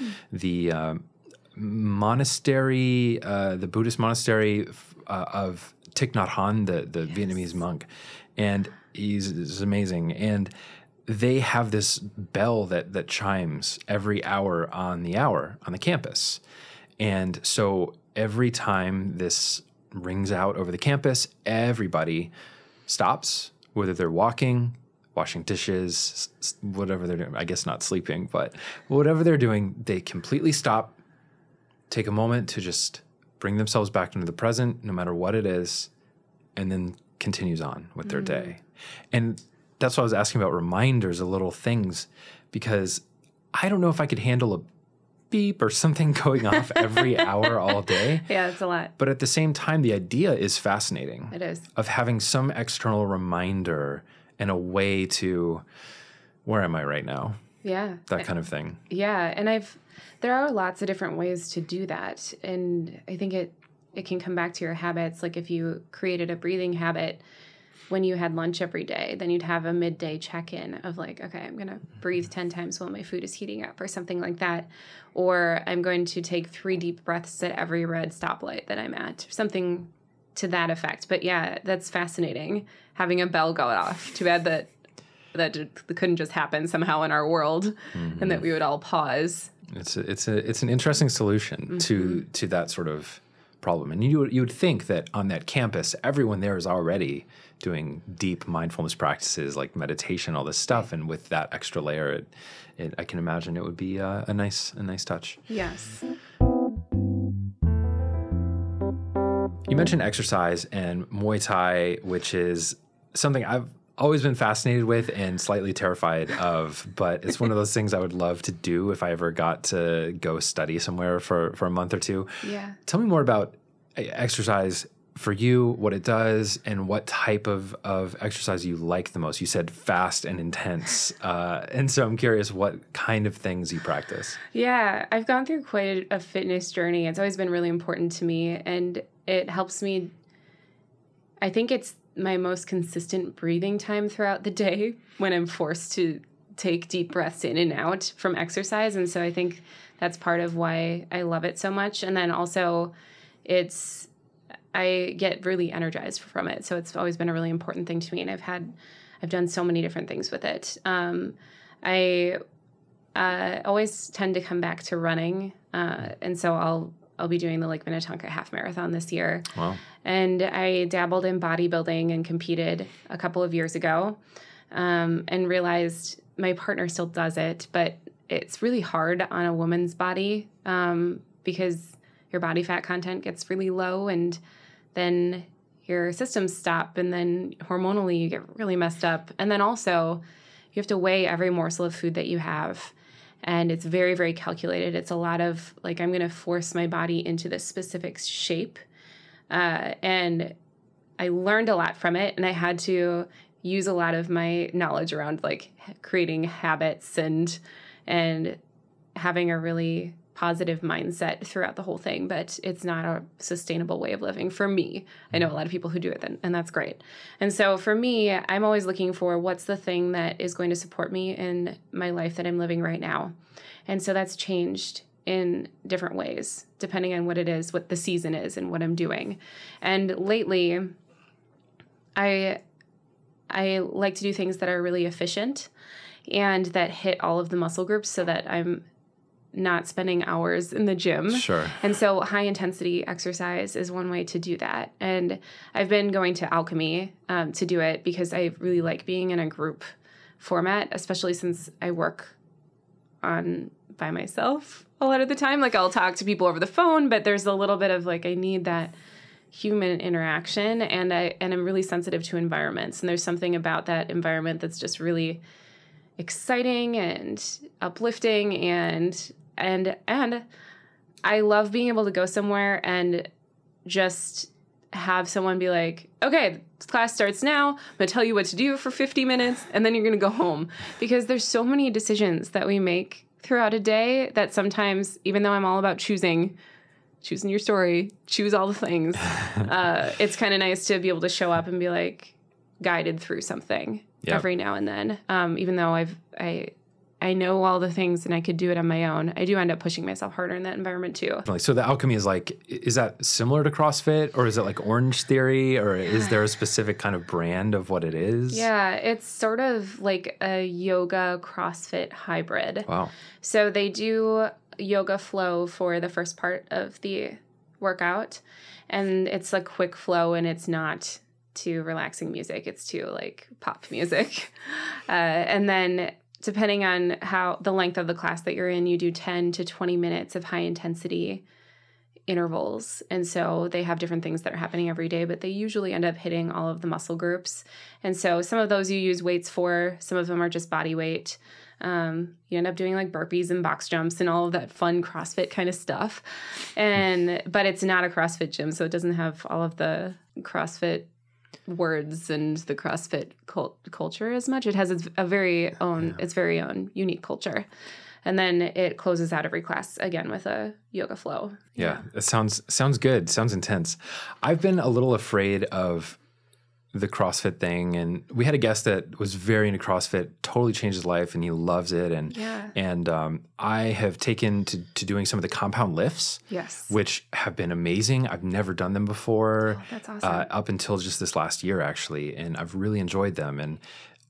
monastery, the Buddhist monastery of Thich Nhat Hanh, the Vietnamese monk, and he's amazing. And they have this bell that chimes every hour on the campus, and so every time this rings out over the campus, everybody stops, whether they're walking, washing dishes, whatever they're doing. I guess not sleeping, but whatever they're doing, they completely stop. Take a moment to just bring themselves back into the present, no matter what it is, and then continues on with their day. And that's why I was asking about reminders of little things, because I don't know if I could handle a beep or something going off every hour all day. Yeah, it's a lot. But at the same time, the idea is fascinating. It is. Of having some external reminder and a way to, where am I right now? Yeah. That kind of thing. Yeah. And there are lots of different ways to do that. And I think it can come back to your habits. Like if you created a breathing habit when you had lunch every day, then you'd have a midday check-in of like, okay, I'm going to breathe 10 times while my food is heating up or something like that. Or I'm going to take 3 deep breaths at every red stoplight that I'm at, something to that effect. But yeah, that's fascinating. Having a bell go off. Too bad that couldn't just happen somehow in our world and that we would all pause. It's an interesting solution to that sort of problem. And you would think that on that campus, everyone there is already doing deep mindfulness practices like meditation, all this stuff. Right. And with that extra layer, I can imagine it would be a nice touch. Yes. You mentioned exercise and Muay Thai, which is something always been fascinated with and slightly terrified of, but it's one of those things I would love to do if I ever got to go study somewhere for a month or two. Yeah. Tell me more about exercise for you, what it does, and what type of exercise you like the most. You said fast and intense. And so I'm curious what kind of things you practice. Yeah, I've gone through quite a fitness journey. It's always been really important to me, and it helps me. I think it's my most consistent breathing time throughout the day when I'm forced to take deep breaths in and out from exercise. And so I think that's part of why I love it so much. And then also I get really energized from it. So it's always been a really important thing to me. And I've done so many different things with it. I always tend to come back to running. And so I'll be doing the Lake Minnetonka half marathon this year. Wow. And I dabbled in bodybuilding and competed a couple of years ago, and realized my partner still does it, but it's really hard on a woman's body, because your body fat content gets really low, and then your systems stop, and then hormonally you get really messed up. And then also you have to weigh every morsel of food that you have. And it's very, very calculated. It's a lot of like, I'm going to force my body into this specific shape. And I learned a lot from it, and I had to use a lot of my knowledge around like creating habits and having a really positive mindset throughout the whole thing, but it's not a sustainable way of living for me. I know a lot of people who do it, and that's great. And so for me, I'm always looking for what's the thing that is going to support me in my life that I'm living right now. And so that's changed in different ways, depending on what it is, what the season is, and what I'm doing. And lately, I like to do things that are really efficient and that hit all of the muscle groups so that I'm not spending hours in the gym. Sure. And so high intensity exercise is one way to do that. And I've been going to Alchemy to do it because I really like being in a group format, especially since I work by myself a lot of the time. Like I'll talk to people over the phone, but there's a little bit of like, I need that human interaction, and I'm really sensitive to environments. And there's something about that environment that's just really exciting and uplifting, and I love being able to go somewhere and just have someone be like, okay, this class starts now. I'm going to tell you what to do for 50 minutes, and then you're going to go home. Because there's so many decisions that we make throughout a day that sometimes, even though I'm all about choosing your story, choose all the things, it's kind of nice to be able to show up and be like guided through something every now and then. Even though I know all the things and I could do it on my own, I do end up pushing myself harder in that environment too. So the Alchemy is that similar to CrossFit, or is it like Orange Theory, or is there a specific kind of brand of what it is? Yeah, it's sort of like a yoga CrossFit hybrid. Wow. So they do yoga flow for the first part of the workout, and it's a quick flow, and it's not to relaxing music. It's to like pop music. And then depending on how the length of the class that you're in, you do 10 to 20 minutes of high intensity intervals. And so they have different things that are happening every day, but they usually end up hitting all of the muscle groups. And so some of those you use weights for, some of them are just body weight. You end up doing like burpees and box jumps and all of that fun CrossFit kind of stuff. But it's not a CrossFit gym, so it doesn't have all of the CrossFit words and the CrossFit culture as much. It has its very own unique culture. And then it closes out every class again with a yoga flow. Yeah, it sounds good. Sounds intense. I've been a little afraid of the CrossFit thing, and we had a guest that was very into CrossFit, totally changed his life, and he loves it. And I have taken to doing some of the compound lifts, which have been amazing. I've never done them before. Oh, that's awesome. Up until just this last year, actually, and I've really enjoyed them. And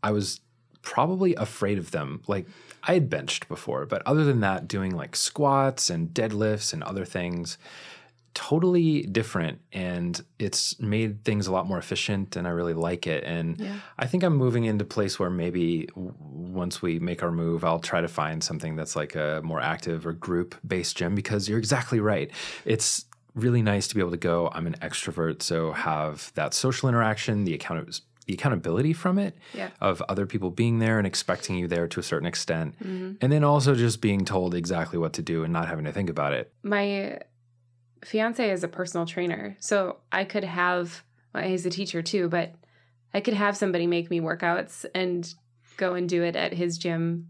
I was probably afraid of them. Like I had benched before, but other than that, doing like squats and deadlifts and other things, totally different, and it's made things a lot more efficient, and I really like it. And I think I'm moving into a place where maybe once we make our move, I'll try to find something that's like a more active or group-based gym, because you're exactly right. It's really nice to be able to go. I'm an extrovert, so have that social interaction, the the accountability from it of other people being there and expecting you there to a certain extent. And then also just being told exactly what to do and not having to think about it. My fiance is a personal trainer, so I could have, well, he's a teacher too, but I could have somebody make me workouts and go and do it at his gym.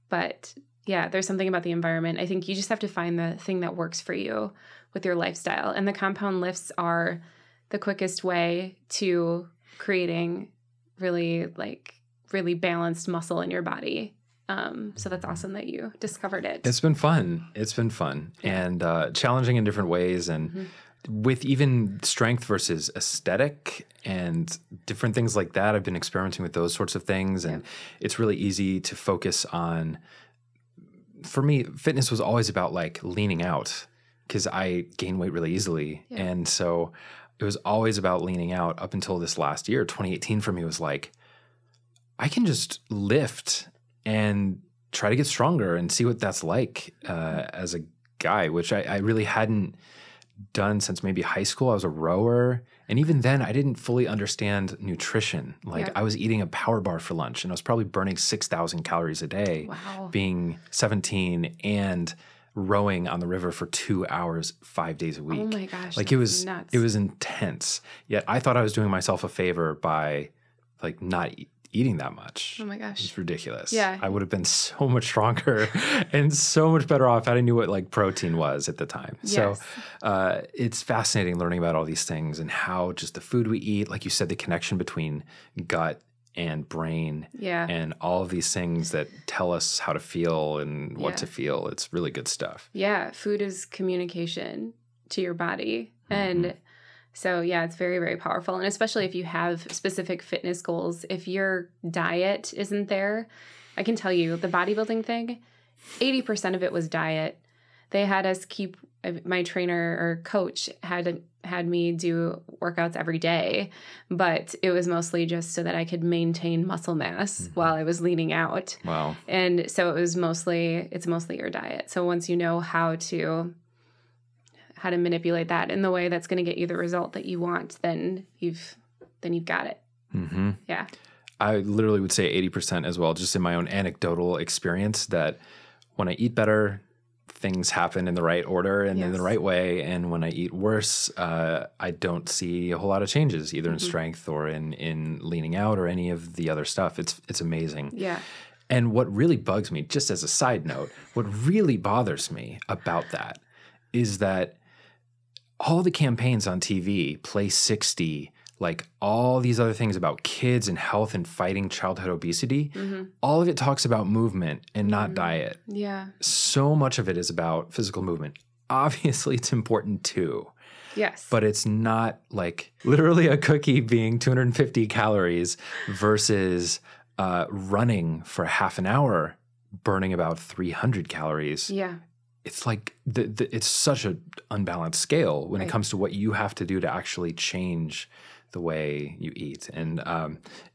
But yeah, there's something about the environment. I think you just have to find the thing that works for you with your lifestyle. And the compound lifts are the quickest way to creating really balanced muscle in your body. So that's awesome that you discovered it. It's been fun. And challenging in different ways. And with even strength versus aesthetic and different things like that, I've been experimenting with those sorts of things. And it's really easy to focus on, for me, fitness was always about like leaning out because I gain weight really easily. And so it was always about leaning out up until this last year. 2018 for me was like, I can just lift and try to get stronger and see what that's like as a guy, which I really hadn't done since maybe high school. I was a rower. And even then I didn't fully understand nutrition. Like I was eating a power bar for lunch and I was probably burning 6,000 calories a day, being 17 and rowing on the river for 2 hours, 5 days a week. Oh my gosh. Like it was nuts. It was intense. Yet I thought I was doing myself a favor by like not eating that much. Oh my gosh. It's ridiculous. Yeah. I would have been so much stronger and so much better off had I knew what like protein was at the time. Yes. So it's fascinating learning about all these things and how just the food we eat, like you said, the connection between gut and brain and all of these things that tell us how to feel and what to feel. It's really good stuff. Yeah. Food is communication to your body. And so, yeah, it's very, very powerful. And especially if you have specific fitness goals, if your diet isn't there, I can tell you the bodybuilding thing, 80% of it was diet. They had us keep, my trainer or coach had me do workouts every day, but it was mostly just so that I could maintain muscle mass while I was leaning out. Wow. And so it's mostly your diet. So once you know how to manipulate that in the way that's going to get you the result that you want, then you've got it. Yeah. I literally would say 80% as well, just in my own anecdotal experience, that when I eat better, things happen in the right order and in the right way. And when I eat worse, I don't see a whole lot of changes, either in strength or in leaning out or any of the other stuff. It's amazing. Yeah. And what really bugs me, just as a side note, what really bothers me about that is that all the campaigns on TV, Play 60, like all these other things about kids and health and fighting childhood obesity, all of it talks about movement and not diet. Yeah. So much of it is about physical movement. Obviously, it's important too. Yes. But it's not like literally a cookie being 250 calories versus running for half an hour, burning about 300 calories. Yeah. It's like it's such an unbalanced scale when it comes to what you have to do to actually change the way you eat. And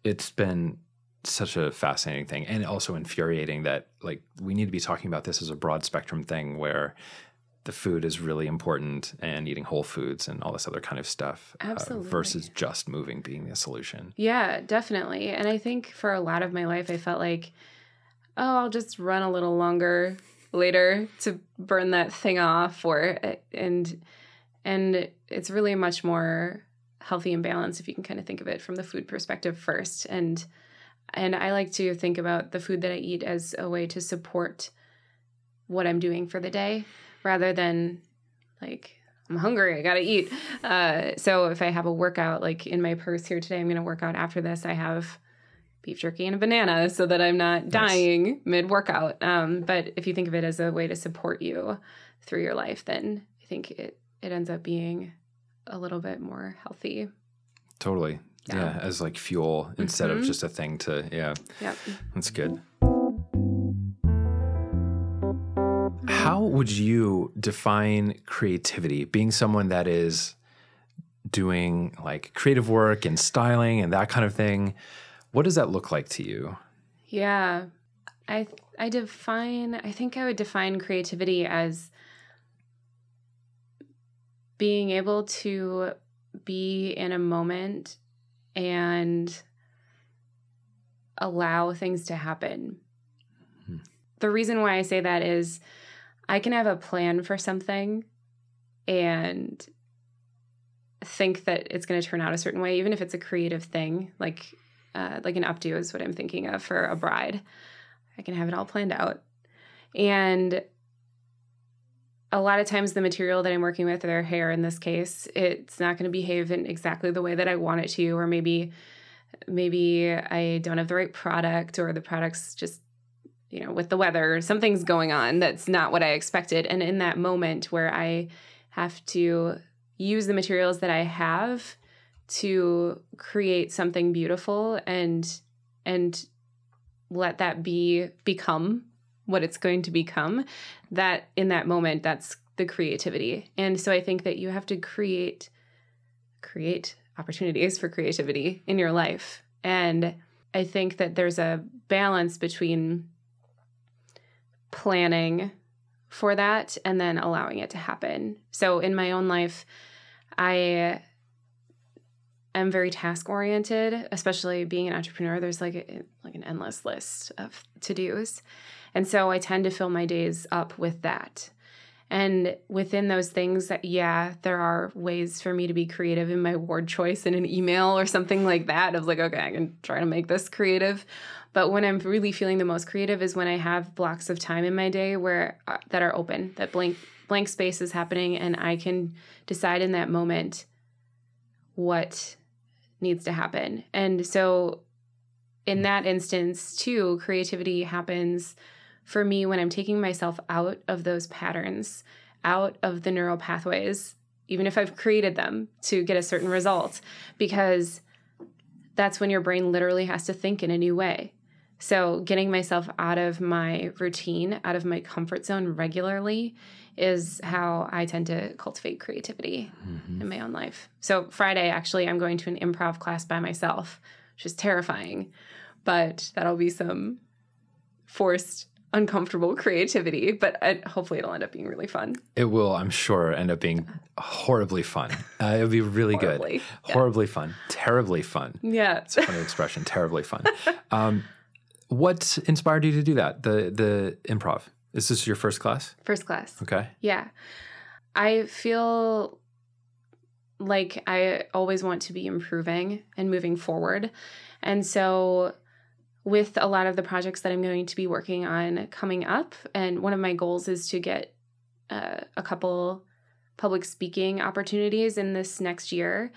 it's been such a fascinating thing and also infuriating that like we need to be talking about this as a broad spectrum thing where the food is really important and eating whole foods and all this other kind of stuff. Absolutely. Versus just moving being the solution. Yeah, definitely. And I think for a lot of my life, I felt like, I'll just run a little longer later to burn that thing off, and it's really much more healthy and balanced if you can kind of think of it from the food perspective first. And I like to think about the food that I eat as a way to support what I'm doing for the day rather than like, I'm hungry, I gotta eat. So if I have a workout, like in my purse here today, I'm going to work out after this, I have beef jerky and a banana so that I'm not dying mid-workout. But if you think of it as a way to support you through your life, then I think it ends up being a little bit more healthy. Totally. Yeah, as like fuel instead of just a thing to, That's good. How would you define creativity? Being someone that is doing like creative work and styling and that kind of thing, what does that look like to you? Yeah, I think I would define creativity as being able to be in a moment and allow things to happen. The reason why I say that is I can have a plan for something and think that it's going to turn out a certain way, even if it's a creative thing, like an updo is what I'm thinking of for a bride. I can have it all planned out. And a lot of times the material that I'm working with, their hair in this case, it's not going to behave in exactly the way that I want it to, or maybe I don't have the right product, or the product's just, with the weather, something's going on that's not what I expected. And in that moment where I have to use the materials that I have to create something beautiful and let that become what it's going to become, that in that moment, that's the creativity. And so I think that you have to create opportunities for creativity in your life. And I think that there's a balance between planning for that and then allowing it to happen. So in my own life, I am very task oriented, especially being an entrepreneur. There's like an endless list of to-dos. And so I tend to fill my days up with that. And within those things, there are ways for me to be creative in my word choice in an email or something like that, of like, okay, I can try to make this creative. But when I'm really feeling the most creative is when I have blocks of time in my day that are open, that blank space is happening, and I can decide in that moment what needs to happen. And so in that instance too, creativity happens for me when I'm taking myself out of those patterns, out of the neural pathways, even if I've created them to get a certain result, because that's when your brain literally has to think in a new way. So getting myself out of my routine, out of my comfort zone regularly is how I tend to cultivate creativity in my own life. So Friday, actually, I'm going to an improv class by myself, which is terrifying, but that'll be some forced, uncomfortable creativity, but hopefully it'll end up being really fun. It will, I'm sure, end up being horribly fun. It'll be really good. Horribly fun. Terribly fun. Yeah. It's a funny expression, terribly fun. What inspired you to do that, the improv? Is this your first class? First class. Okay. Yeah. I feel like I always want to be improving and moving forward. And so with a lot of the projects that I'm going to be working on coming up, and one of my goals is to get a couple public speaking opportunities in this next year.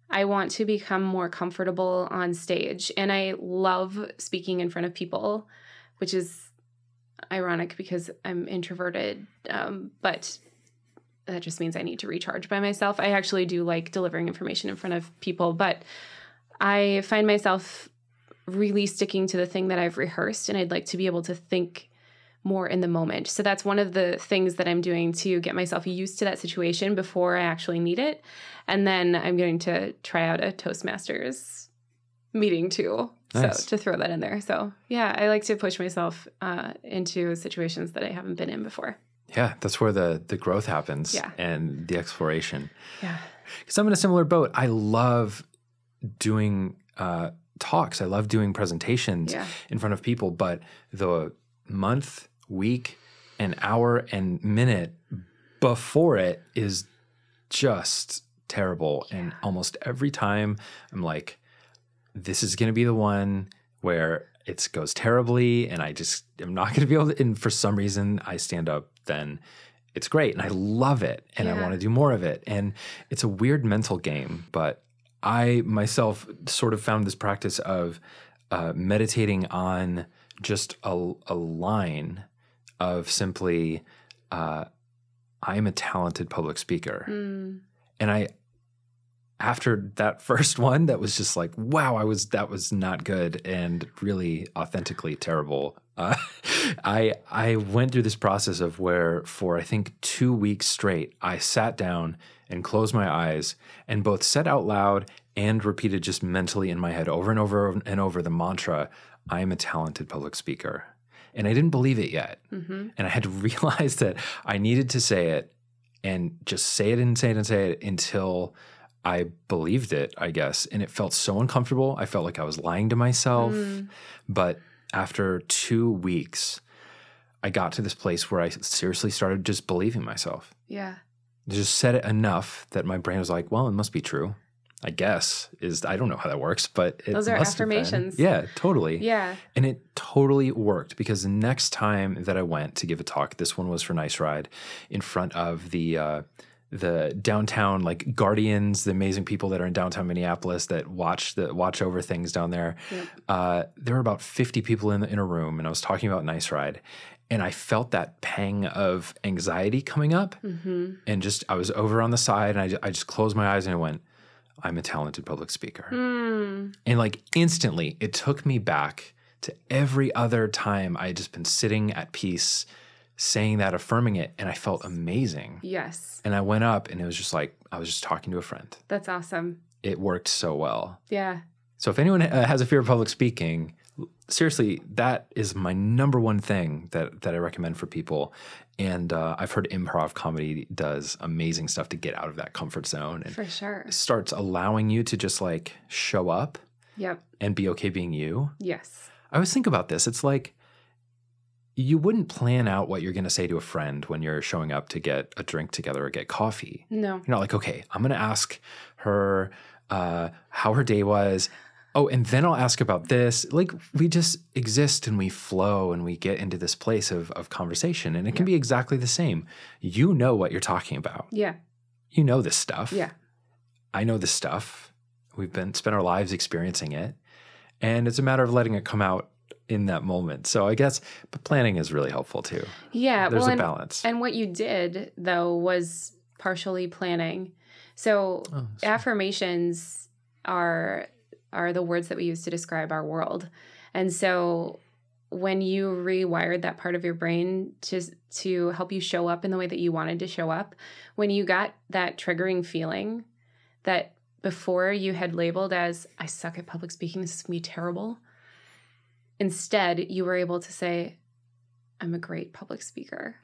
I want to become more comfortable on stage, and I love speaking in front of people, which is ironic because I'm introverted, but that just means I need to recharge by myself. I actually do like delivering information in front of people, but I find myself really sticking to the thing that I've rehearsed, and I'd like to be able to think more in the moment. So that's one of the things that I'm doing to get myself used to that situation before I actually need it. And then I'm going to try out a Toastmasters meeting too. Nice. So to throw that in there. So yeah, I like to push myself into situations that I haven't been in before. Yeah, that's where the growth happens. Yeah. And the exploration. Yeah. Because I'm in a similar boat. I love doing talks. I love doing presentations in front of people, but the month, week, and hour, and minute before it is just terrible. Yeah. And almost every time I'm like, this is going to be the one where it goes terribly, and I just am not going to be able to, and for some reason I stand up, then it's great. And I love it. And I want to do more of it. And it's a weird mental game, but I myself sort of found this practice of meditating on just a line of simply, I am a talented public speaker. And after that first one, that was just like, wow, that was not good and really authentically terrible. I went through this process of where for, I think, 2 weeks straight, I sat down and closed my eyes and both said out loud and repeated just mentally in my head over and over and over the mantra, I am a talented public speaker. And I didn't believe it yet. And I had to realize that I needed to say it and just say it and say it and say it until I believed it, I guess. And it felt so uncomfortable. I felt like I was lying to myself. But after 2 weeks, I got to this place where I seriously started just believing myself. Yeah. Just said it enough that my brain was like, well, it must be true. I guess I don't know how that works, but it those are must affirmations. Have been. Yeah, totally. Yeah. And it totally worked because the next time that I went to give a talk, this one was for Nice Ride in front of the downtown, like guardians, the amazing people that are in downtown Minneapolis that watch over things down there. Yep. There were about 50 people in a room, and I was talking about Nice Ride. And I felt that pang of anxiety coming up, and I was over on the side, and I just closed my eyes and I went, I'm a talented public speaker. And like instantly, it took me back to every other time I had just been sitting at peace, saying that, affirming it, and I felt amazing. Yes. And I went up, and it was just like I was just talking to a friend. That's awesome. It worked so well. Yeah. So if anyone has a fear of public speaking, seriously, that is my number one thing that I recommend for people. And I've heard improv comedy does amazing stuff to get out of that comfort zone. And for sure. Starts allowing you to just like show up. Yep. And be okay being you. Yes. I always think about this. It's like you wouldn't plan out what you're going to say to a friend when you're showing up to get a drink together or get coffee. No. You're not like, okay, I'm going to ask her how her day was. Oh, and then I'll ask about this. Like we just exist and we flow and we get into this place of conversation, and it can be exactly the same. You know what you're talking about. Yeah. You know this stuff. Yeah. I know this stuff. We've spent our lives experiencing it, and it's a matter of letting it come out in that moment. So I guess, but planning is really helpful too. Yeah. There's a balance. And what you did though was partially planning. So affirmations are the words that we use to describe our world. And so when you rewired that part of your brain to help you show up in the way that you wanted to show up, when you got that triggering feeling that before you had labeled as, I suck at public speaking, this is going to be terrible, instead you were able to say, I'm a great public speaker.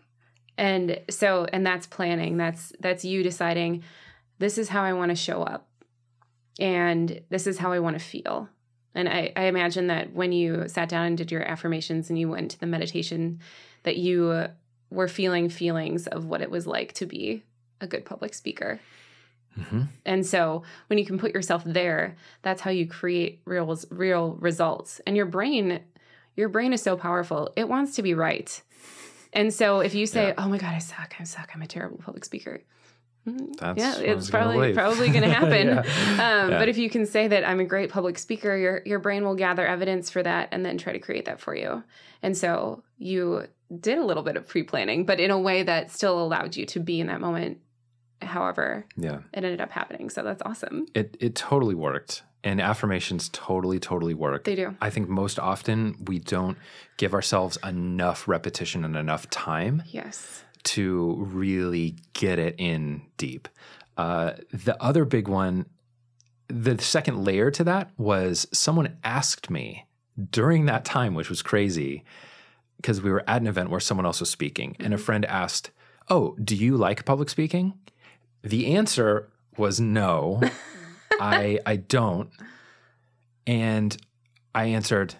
And that's planning. That's you deciding, this is how I want to show up. And this is how I want to feel. And I imagine that when you sat down and did your affirmations and you went to the meditation, that you were feeling feelings of what it was like to be a good public speaker. Mm-hmm. And so when you can put yourself there, that's how you create real results. And your brain is so powerful. It wants to be right. And so if you say, oh my God, I suck, I'm a terrible public speaker. It's probably going to happen. But if you can say that I'm a great public speaker, your brain will gather evidence for that and then try to create that for you. And so you did a little bit of pre-planning, but in a way that still allowed you to be in that moment. However, it ended up happening. So that's awesome. It totally worked. And affirmations totally work. They do. I think most often we don't give ourselves enough repetition and enough time. Yes. To really get it in deep. The other big one, the second layer to that was someone asked me during that time, which was crazy, because we were at an event where someone else was speaking, and a friend asked, oh, do you like public speaking? The answer was no, I don't. And I answered,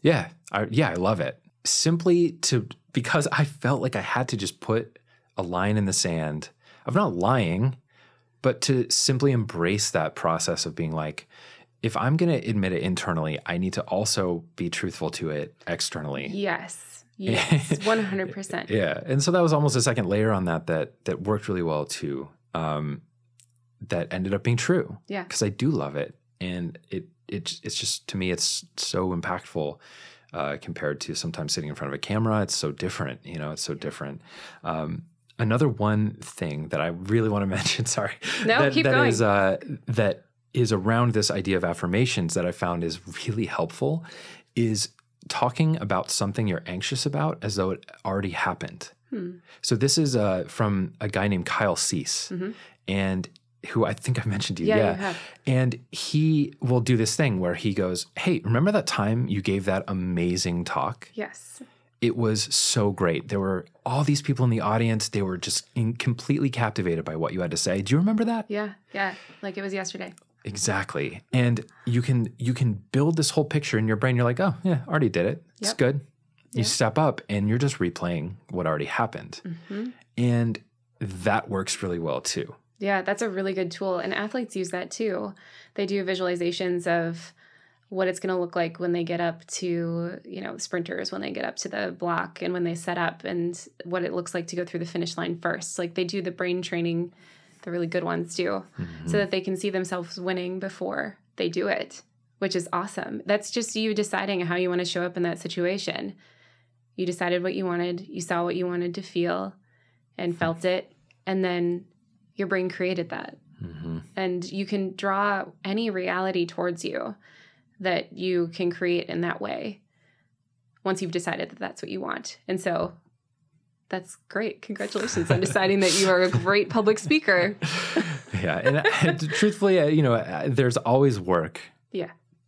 I love it. Simply because I felt like I had to just put a line in the sand of not lying, but to simply embrace that process of being like, if I'm going to admit it internally, I need to also be truthful to it externally. Yes, 100%. Yeah. And so that was almost a second layer on that worked really well too. That ended up being true. Yeah. Because I do love it. And it's just, to me, it's so impactful. Compared to sometimes sitting in front of a camera. It's so different, it's so different. Another one thing that I really want to mention, keep going. That is around this idea of affirmations that I found is really helpful is talking about something you're anxious about as though it already happened. So this is from a guy named Kyle Cease, and who I think I mentioned to you. Yeah, you have. And he will do this thing where he goes, hey, remember that time you gave that amazing talk? Yes. it was so great. There were all these people in the audience. They were just completely captivated by what you had to say. Do you remember that? Yeah. Like it was yesterday. Exactly. And you can build this whole picture in your brain. You're like, oh yeah, already did it. It's good. You step up and you're just replaying what already happened. And that works really well too. Yeah, that's a really good tool. And athletes use that too. They do visualizations of what it's going to look like when they get up to, sprinters, when they get up to the block and when they set up, and what it looks like to go through the finish line first. Like they do the brain training, the really good ones do, so that they can see themselves winning before they do it, which is awesome. That's just you deciding how you want to show up in that situation. You decided what you wanted, you saw what you wanted to feel and felt it, and then your brain created that. And you can draw any reality towards you that you can create in that way once you've decided that that's what you want. And so that's great. Congratulations on deciding that you are a great public speaker. Yeah. And truthfully, there's always work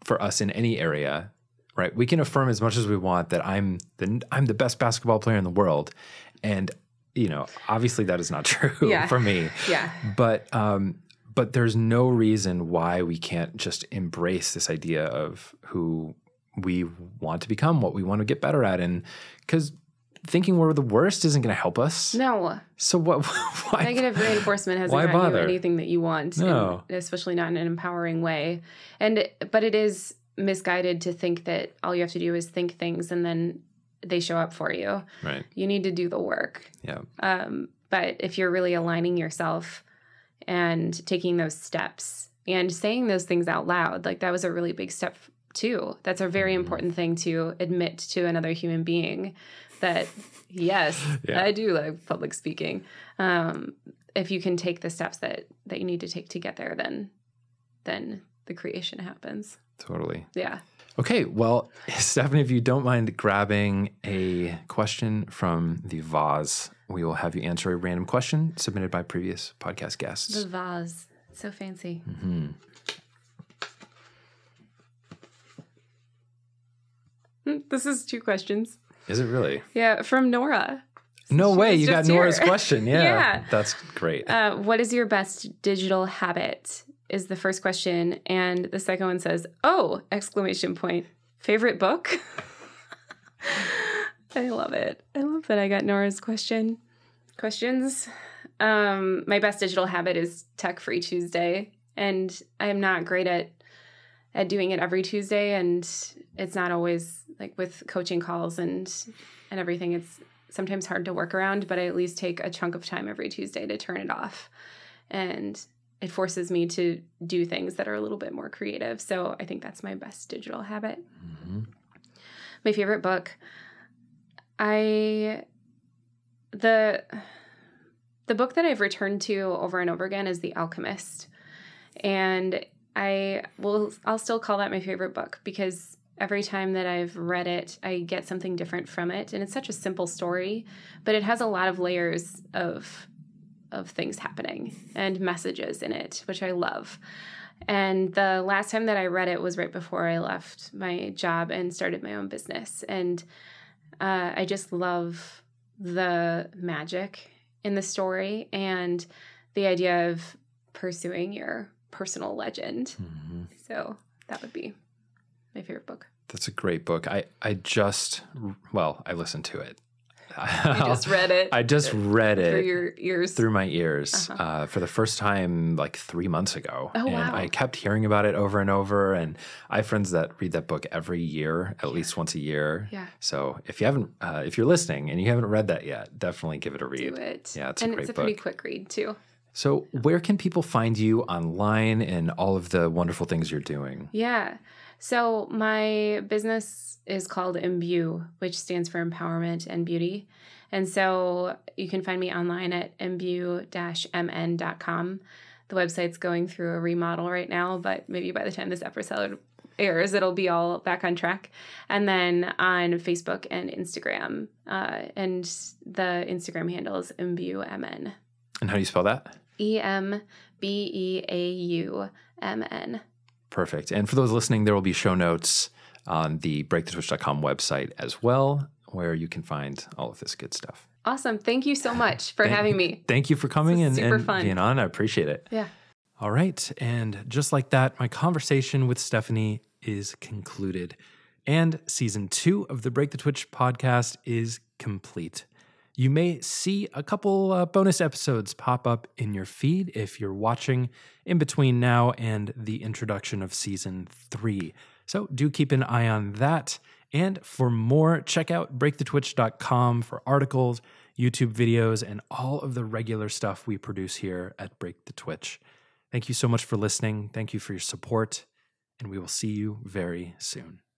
for us in any area, right? We can affirm as much as we want that I'm the best basketball player in the world. And, obviously that is not true for me. Yeah. But there's no reason why we can't just embrace this idea of who we want to become, what we want to get better at. And because thinking we're the worst isn't going to help us. No. So why? Negative reinforcement hasn't gotten you anything that you want, especially not in an empowering way. But it is misguided to think that all you have to do is think things and then they show up for you. Right. You need to do the work. Yeah. But if you're really aligning yourself and taking those steps and saying those things out loud, like that was a really big step too. That's a very important thing to admit to another human being that, yes, I do like public speaking. If you can take the steps that you need to take to get there, then the creation happens. Totally. Yeah. Okay. Well, Stephanie, if you don't mind grabbing a question from the vase, we will have you answer a random question submitted by previous podcast guests. The vase. So fancy. This is 2 questions. Is it really? Yeah, from Nora. No way. You got Nora's question. Yeah. That's great. What is your best digital habit? Is the first question. And the second one says, oh, exclamation point. Favorite book? I love it. I love that I got Nora's questions. My best digital habit is Tech Free Tuesday. And I'm not great at doing it every Tuesday. And it's not always like with coaching calls and everything. It's sometimes hard to work around, but I at least take a chunk of time every Tuesday to turn it off. And it forces me to do things that are a little bit more creative. So I think that's my best digital habit. My favorite book. The book that I've returned to over and over again is The Alchemist. And I'll still call that my favorite book because every time that I've read it, I get something different from it. And it's such a simple story, but it has a lot of layers of things happening and messages in it, which I love. And the last time that I read it was right before I left my job and started my own business. And I just love the magic in the story and the idea of pursuing your personal legend. So that would be my favorite book. That's a great book. I listened to it. You just read it. I just read it through your ears, through my ears, for the first time like 3 months ago. Oh, and wow. I kept hearing about it over and over. And I have friends that read that book every year, at least once a year. Yeah. So if you haven't, if you're listening and you haven't read that yet, definitely give it a read. Do it. Yeah, it's a great book. And it's a pretty quick read too. So where can people find you online and all of the wonderful things you're doing? Yeah. So my business is called Embeau, which stands for empowerment and beauty. And so you can find me online at embeau-mn.com. The website's going through a remodel right now, but maybe by the time this episode airs, it'll be all back on track. And then on Facebook and Instagram, and the Instagram handle is embeau-mn. And how do you spell that? EMBEAUMN. Perfect. And for those listening, there will be show notes on the breakthetwitch.com website as well. where you can find all of this good stuff. Awesome. Thank you so much for having me. Thank you for coming and fun. being on. I appreciate it. Yeah. All right. And just like that, my conversation with Stephanie is concluded. And season 2 of the Break the Twitch podcast is complete. You may see a couple bonus episodes pop up in your feed if you're watching in between now and the introduction of season 3. So do keep an eye on that. And for more, check out breakthetwitch.com for articles, YouTube videos, and all of the regular stuff we produce here at Break the Twitch. Thank you so much for listening. Thank you for your support, and we will see you very soon.